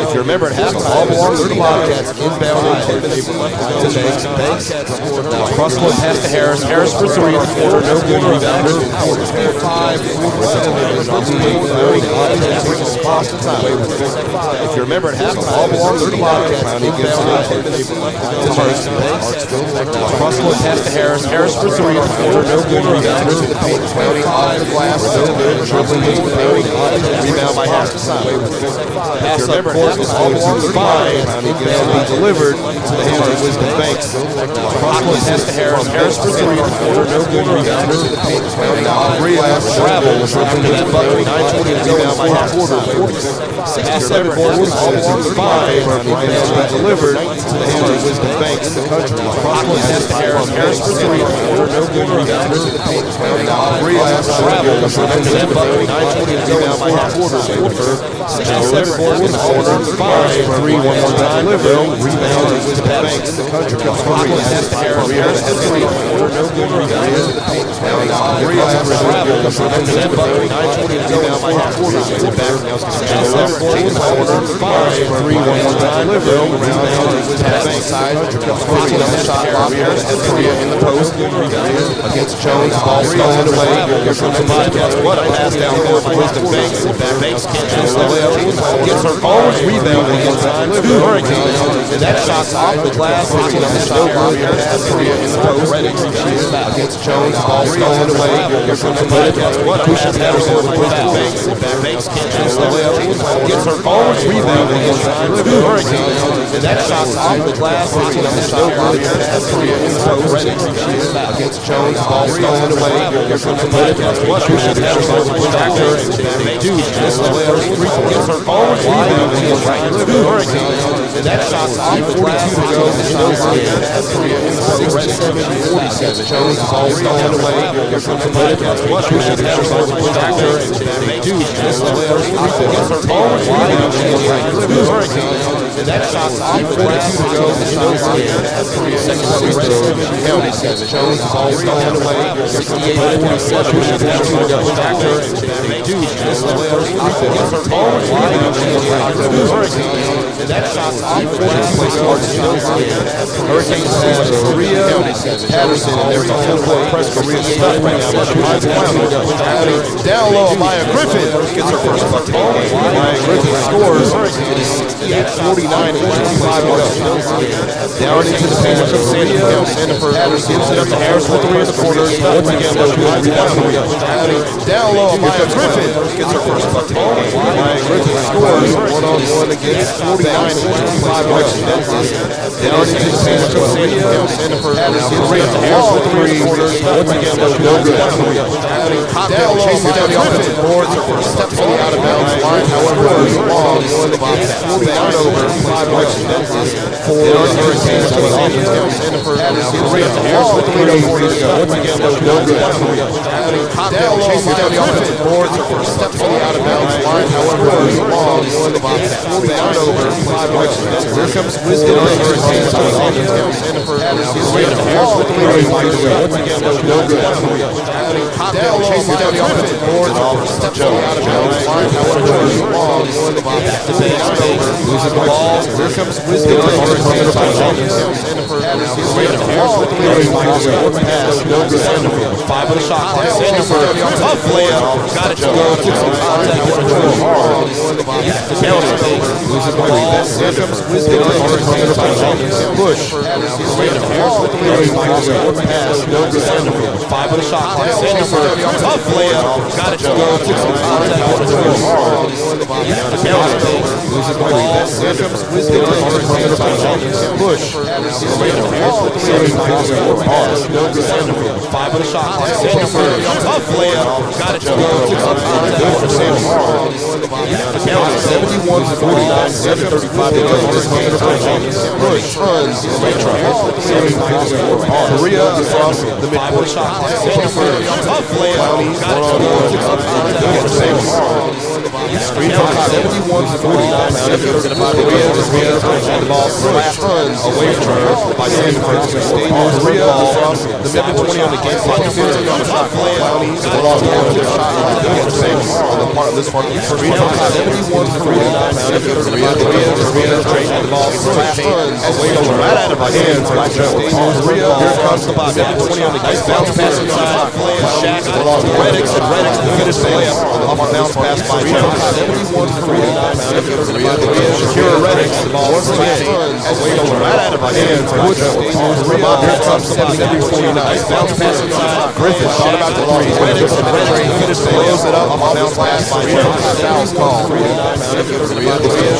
If you remember at halftime, all belongs to the Bobcats. Inbound 10 minutes left to go. Banks. Now cross court pass to Harris. Harris for 3. No good. Rebounder. Power to 5 and 12. For 3. Bobcats takes a spot to come away with it. If you remember at halftime, all belongs to the Bobcats. Inbound 10 minutes left to go. Banks. Cross court pass to Harris. Harris for 3. No good. Rebounder. To the paint. Clowney off the glass. No good. Dribbling into the paint. Rebound by Harris. Pass up court is all belongs to 5. Inbound delivered to the hands of Wisdom Banks. Cross court pass to Harris. Harris for 3. No good. Rebounder. To the paint. Clowney off the glass. Travels after that bucket. 9:20 to go in the fourth quarter. 67 points. All belongs to 5. Inbound delivered to the hands of Wisdom Banks. The country. Cross court pass to Harris. Harris for 3. No good. Rebounder. To the paint. Clowney off the glass. Travels after that bucket. 9:20 to go in the fourth quarter. 67 points. All belongs to 5. 3 one more time. Rebound to Wisdom Banks. The country. Cross court pass to Harris. Harris for 3. No good. Rebounder. To the paint. Clowney off the glass. Travels after that bucket. 9:20 to go in the fourth quarter. 67 points. All belongs to 5. three, one more time. Pass inside. 15 on the shot clock. Korea in the post. Against Jones. Ball stolen away. Here comes the Bobcats. What a pass down court for Wisdom Banks. Banks can't chase the layup. Gets her own rebound against two Hurricanes. And that shot's off the glass. 15 on the shot clock. Korea in the post. Against Jones. Ball stolen away. Here comes the Bobcats. What a pass down court for Wisdom Banks. Banks can't chase the layup. Gets her own rebound against two Hurricanes. And that shot's off the glass. 15 on the shot clock. Korea in the post. Against Jones. Ball stolen away. Here comes the Bobcats. What a pass down court for Wisdom Banks. Dude, just the layup. Gets her own rebound against two Hurricanes. And that shot's off the glass. 42 to go. Korea in the post. 67-47. Jones. Ball stolen away. Here comes the Bobcats. What a pass down court for Wisdom Banks. Dude, just the layup. Gets her own rebound against two Hurricanes. And that shot's off the glass. 42 to go. Second free throw. County 7. Jones. Ball stolen away. 68-47. 52 to go. Dude, just the layup. Gets her own rebound against two Hurricanes. And that shot's off the glass. Hurricanes have Korea, Patterson, and there's a full court press. Korea stuck right now. Down low, Maya Griffin gets her first bucket. Maya Griffin scores. It is 68-49 and 25 to go. Down into the paint of Sandifer. Sandifer gives it up to Harris with 3 in the quarter. Once again, down low, Maya Griffin gets her first bucket. Maya Griffin scores. 1-on-1 against 49 and 25 to go. Down into the paint of Sandifer. Gives it up to Harris with 3 in the quarter. Once again, no good. Down low, Maya Griffin boards her first steps on the out of bounds line. However, it was long. 49 over 5 for the Hurricanes on the offense. Sandifer gives it up to Harris with 3 in the quarter. Once again, no good. Down low, Maya Griffin boards her first steps on the out of bounds line. However, it was long. 49 over 5. Here comes Wisdom on the Hurricanes on the offense. Sandifer gives it up to Harris with 3 in the quarter. Once again, no good. Down low, Maya Griffin boards her first steps on the out of bounds line. However, it was long. Back to base, loses the ball. Here comes Wisdom on the Hurricanes on the offense. Sandifer gives it up to Harris with 3 in the quarter. Pass, no good. Sandifer, 5 on the shot clock. Sandifer, tough layup. Got it to go. Took some contact. Loses the ball. Here comes Wisdom on the Hurricanes on the offense. Push. Gives it up to Harris with 3 in the quarter. Pass, no good. Sandifer, 5 on the shot clock. Sandifer, tough layup. Got it to go. Took some contact. Loses the ball. Here comes Wisdom on the Hurricanes on the offense. Push. Gives it up to Harris with 3 in the quarter. Pass, no good. Sandifer, 5 on the shot clock. Sandifer, tough layup. Got it to go. Took some contact. Good for Sandifer. 71-49. 7:35 to go. Push. Runs. Korea across the midcourt. Sandifer, tough layup. Got it to go. Took some contact. Good for Sandifer. 71-49. 7:35 to go. The ball runs away from her by Sandifer. Korea across the mid-20 on the game clock. 15 on the shot clock. Clowney's the long half of their shot clock. Good for Sandifer on the part of this part of the first quarter. 71-49. Korea trading the ball. Runs away from her right out of her hands by Jones. Korea, here comes the Bobcats. 20 on the game. Bounce pass inside. Shaq along with Reddix, and Reddix to finish the layup off a bounce pass by Jones. 71-49. Shakira Reddix, the ball once again away from her right out of her hands by Jones. Here comes the 70-49. Bounce pass inside. Griffin thought about the three. Reddix, and Reddix to finish the layup off a bounce pass by Jones. Foul's called.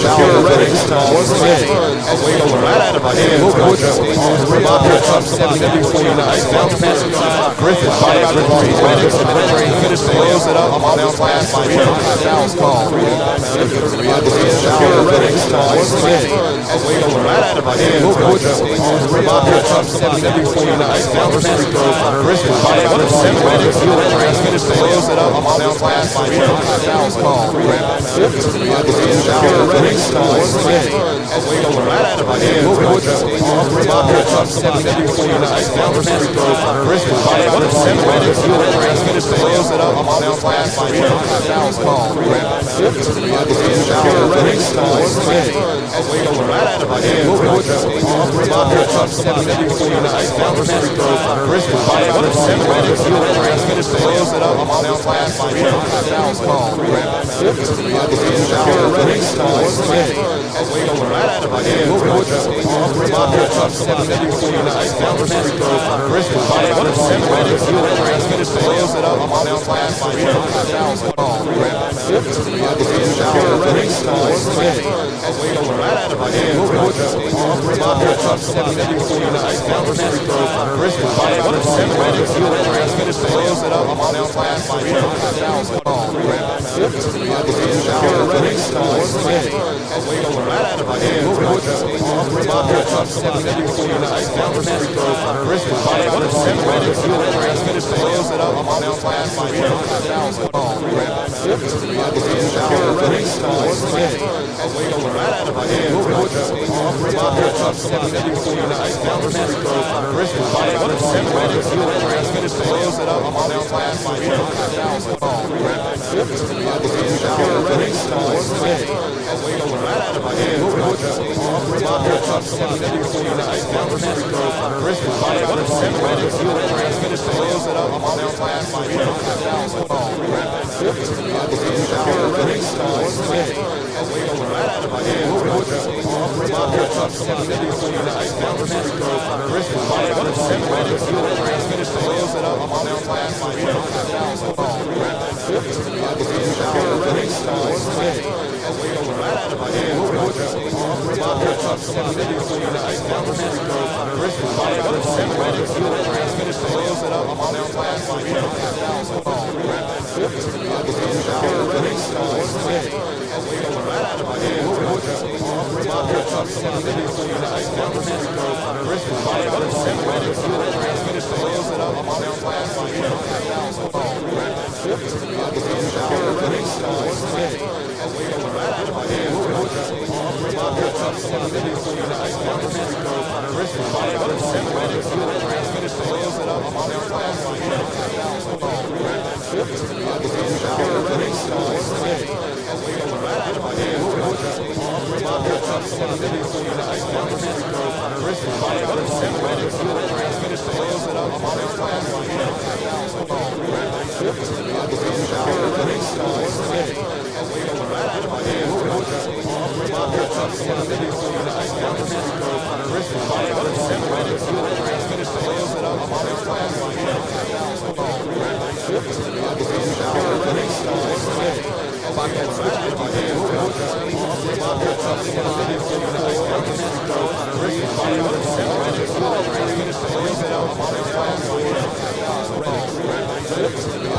Shakira Reddix, once again away from her right out of her hands by Jones. Here comes the 70-49. Bounce pass inside. Griffin thought about the three. Reddix, and Reddix to finish the layup off a bounce pass by Jones. Foul's called. Shakira Reddix, once again away from her right out of her hands by Jones. Here comes the 70-49. Bounce free throw for Griffin thought about the three. Reddix to finish the layup off a bounce pass by Jones. Foul's called. Shakira Reddix, once again away from her right out of her hands by Jones. Here comes the 70-49. Bounce free throw for Griffin thought about the three. Reddix to finish the layup off a bounce pass by Jones. Foul's called.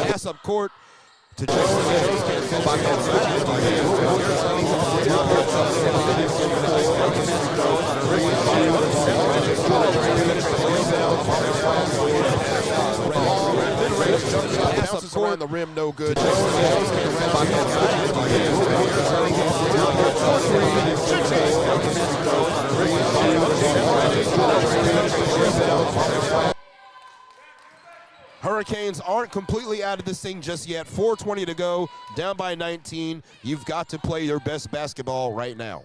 Pass up court to Jones. Pass up court on the rim, no good. Hurricanes aren't completely out of this thing just yet. 4:20 to go, down by 19. You've got to play your best basketball right now.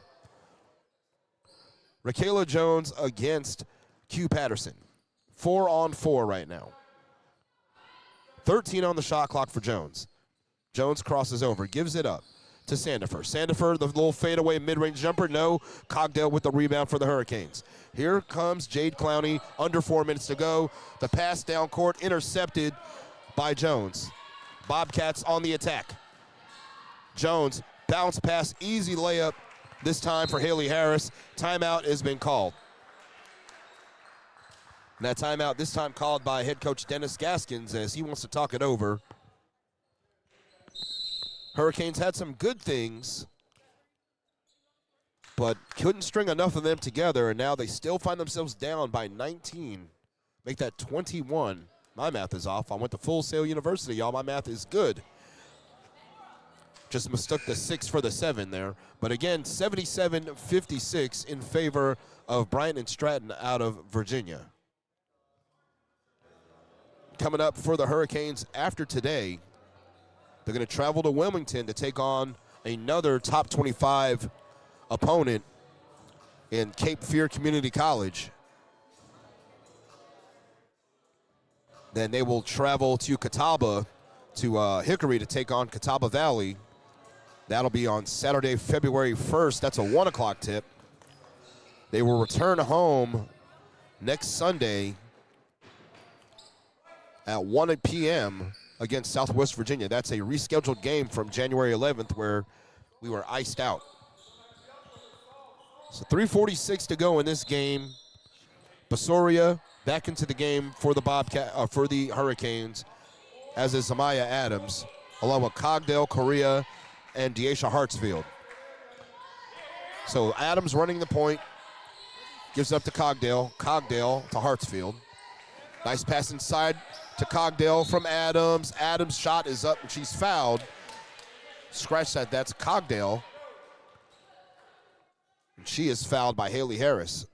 Rakayla Jones against Q Patterson. 4-on-4 right now. 13 on the shot clock for Jones. Jones crosses over, gives it up to Sandifer. Sandifer, the little fadeaway mid-range jumper. No. Cogdell with the rebound for the Hurricanes. Here comes Jade Clowney, under 4 minutes to go. The pass down court intercepted by Jones. Bobcats on the attack. Jones, bounce pass, easy layup this time for Haley Harris. Timeout has been called. And that timeout this time called by head coach Dennis Gaskins as he wants to talk it over. Hurricanes had some good things, but couldn't string enough of them together, and now they still find themselves down by 19. Make that 21. My math is off. I went to Full Sail University, y'all. My math is good. Just mistook the 6 for the 7 there. But again, 77-56 in favor of Bryant and Stratton out of Virginia. Coming up for the Hurricanes after today, They're going to travel to Wilmington to take on another top 25 opponent in Cape Fear Community College. Then they will travel to Catawba, to Hickory, to take on Catawba Valley. That'll be on Saturday, February 1st. That's a 1 o'clock tip. They will return home next Sunday at 1 p.m. against Southwest Virginia. That's a rescheduled game from January 11th where we were iced out. So 3:46 to go in this game. Basoria back into the game for the for the Hurricanes, as is Zamaya Adams, along with Cogdale, Correa, and Deasha Hartsfield. So Adams running the point, gives it up to Cogdale. Cogdale to Hartsfield. Nice pass inside to Cogdale from Adams. Adams' shot is up and she's fouled. Scratch that. That's Cogdale. And she is fouled by Haley Harris.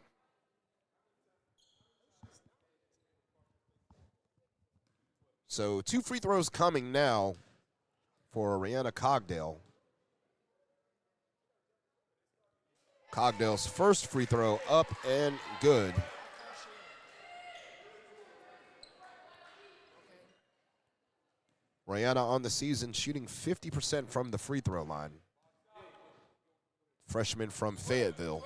So 2 free throws coming now for Rihanna Cogdale. Cogdale's first free throw up and good. Rihanna on the season shooting 50% from the free throw line. Freshman from Fayetteville.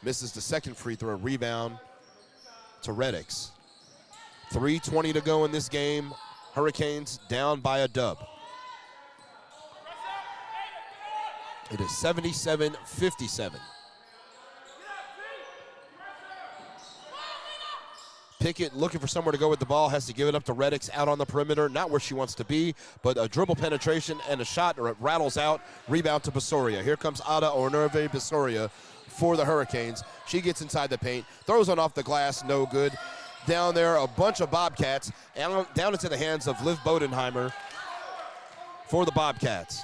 Misses the second free throw, rebound to Reddix. 3:20 to go in this game. Hurricanes down by a dub. It is 77-57. Pickett looking for somewhere to go with the ball, has to give it up to Reddix out on the perimeter. Not where she wants to be, but a dribble penetration and a shot, or it rattles out. Rebound to Basoria. Here comes Ada Ornerve Basoria for the Hurricanes. She gets inside the paint, throws one off the glass, no good. Down there, a bunch of Bobcats, down into the hands of Liv Bodenheimer for the Bobcats.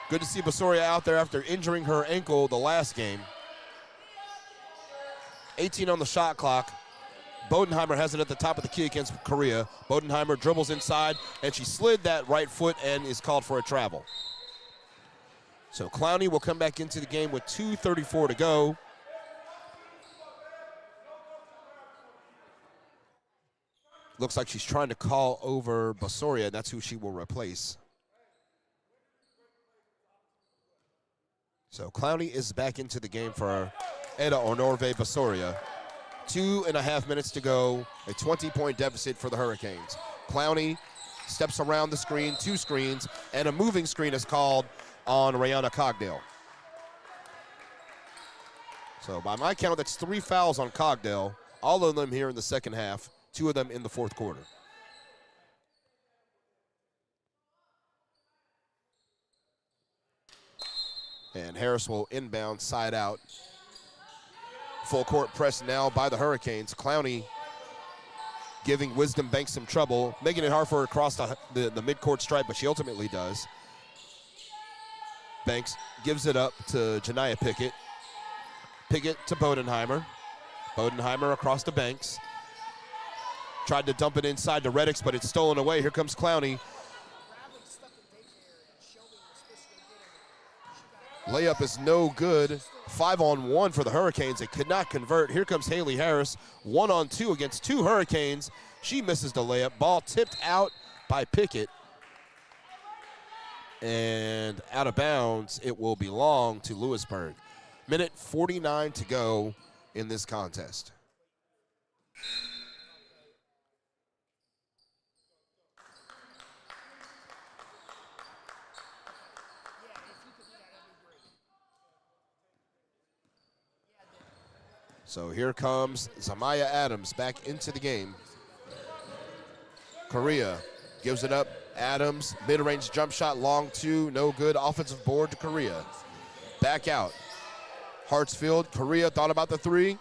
Good to see Basoria out there after injuring her ankle the last game. 18 on the shot clock. Bodenheimer has it at the top of the key against Korea. Bodenheimer dribbles inside, and she slid that right foot and is called for a travel. So Clowney will come back into the game with 2:34 to go. Looks like she's trying to call over Basoria. That's who she will replace. So Clowney is back into the game for Eda Ornorve Basoria. 2.5 minutes to go. A 20-point deficit for the Hurricanes. Clowney steps around the screen, 2 screens, and a moving screen is called on Rihanna Cogdale. So by my count, that's 3 fouls on Cogdale, all of them here in the second half, 2 of them in the fourth quarter. And Harris will inbound, side out. Full court press now by the Hurricanes. Clowney giving Wisdom Banks some trouble, making it hard for her to cross the midcourt stripe, but she ultimately does. Banks gives it up to Janiyah Pickett. Pickett to Bodenheimer. Bodenheimer across to Banks. Tried to dump it inside to Reddix, but it's stolen away. Here comes Clowney. Layup is no good. 5-on-1 for the Hurricanes. They could not convert. Here comes Haley Harris. 1-on-2 against 2 Hurricanes. She misses the layup. Ball tipped out by Pickett. And out of bounds, it will belong to Louisburg. Minute 49 to go in this contest. So here comes Zamaya Adams back into the game. Correa gives it up. Adams, mid-range jump shot, long 2, no good. Offensive board to Correa. Back out. Hartsfield, Correa thought about the 3.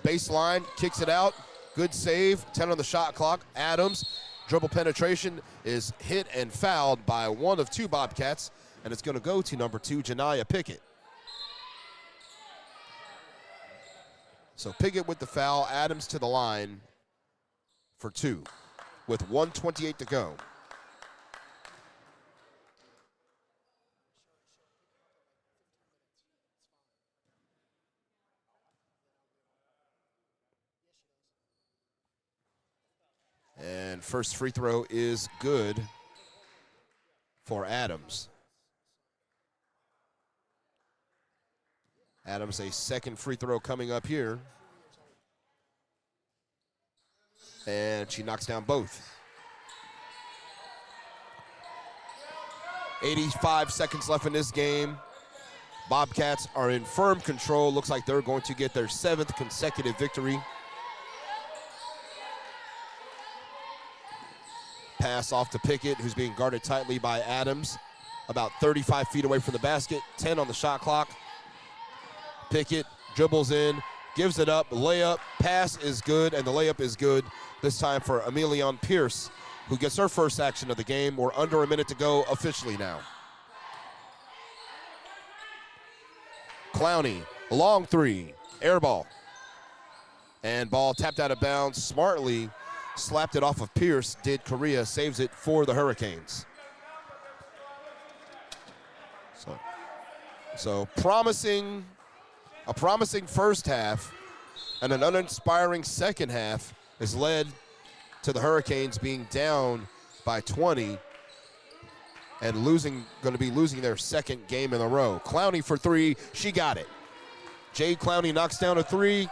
Baseline, kicks it out. Good save, 10 on the shot clock. Adams, dribble penetration is hit and fouled by one of 2 Bobcats, and it's going to go to number 2, Janiyah Pickett. So Pickett with the foul, Adams to the line for 2 with 1:28 to go. And first free throw is good for Adams. Adams, a second free throw coming up here. And she knocks down both. 85 seconds left in this game. Bobcats are in firm control. Looks like they're going to get their 7th consecutive victory. Pass off to Pickett, who's being guarded tightly by Adams. About 35 feet away from the basket, 10 on the shot clock. Pickett dribbles in, gives it up, layup, pass is good, and the layup is good this time for Emilion Pierce, who gets her first action of the game. We're under a minute to go officially now. Clowney, long three, air ball. And ball tapped out of bounds smartly. Slapped it off of Pierce, did Correa, saves it for the Hurricanes. So a promising first half and an uninspiring second half has led to the Hurricanes being down by 20 and going to be losing their second game in a row. Clowney for three, she got it. Jade Clowney knocks down a three.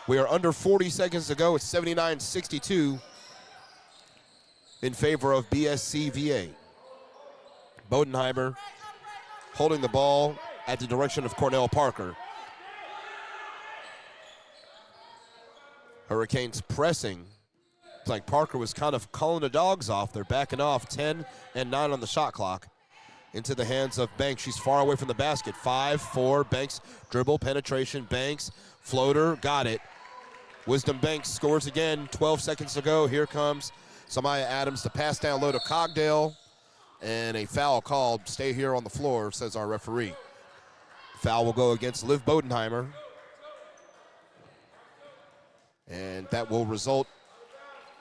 We are under 40 seconds to go. It's 79-62 in favor of BSCVA. Bodenheimer holding the ball at the direction of Cornell Parker. Hurricanes pressing. It's like Parker was kind of calling the dogs off. They're backing off, 10 and 9 on the shot clock. Into the hands of Banks. She's far away from the basket. 5-4, Banks, dribble, penetration, Banks, floater, got it. Wisdom Banks scores again, 12 seconds to go. Here comes Samaya Adams to pass down low to Cogdale, and a foul called. Stay here on the floor, says our referee. Foul will go against Liv Bodenheimer, and that will result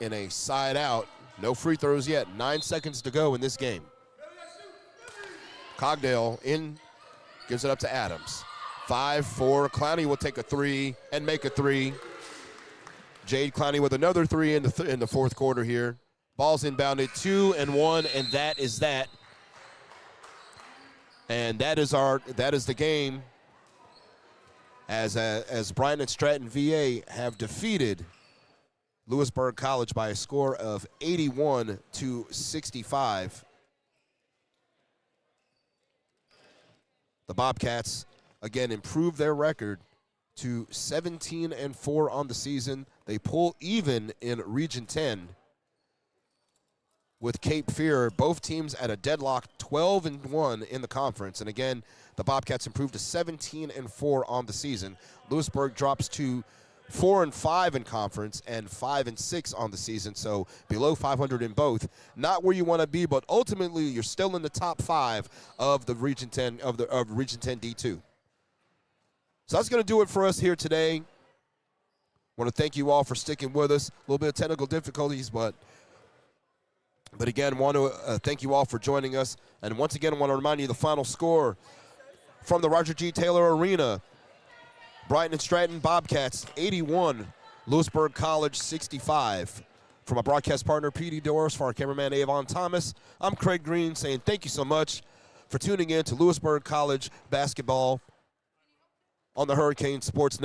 in a side out. No free throws yet, 9 seconds to go in this game. Cogdale in, gives it up to Adams. 5-4, Clowney will take a three and make a three. Jade Clowney with another three in the fourth quarter here. Ball's inbounded, 2 and 1, and that is that. And that is the game as Bryant and Stratton VA have defeated Louisburg College by a score of 81-65. The Bobcats again improved their record to 17-4 on the season. They pull even in Region 10 with Cape Fear. Both teams at a deadlock, 12-1 in the conference. And again, the Bobcats improved to 17-4 on the season. Louisburg drops to 4-5 in conference and 5-6 on the season, so below 500 in both. Not where you want to be, but ultimately you're still in the top 5 of the Region 10 of Region 10 D2. So that's going to do it for us here today. Want to thank you all for sticking with us. A little bit of technical difficulties, but again, want to thank you all for joining us. And once again, I want to remind you the final score from the Roger G. Taylor Arena. Bryant and Stratton Bobcats 81, Louisburg College 65. From our broadcast partner, P.D. Doris, for our cameraman, Avon Thomas, I'm Craig Green saying thank you so much for tuning in to Louisburg College basketball on the Hurricane Sports Network.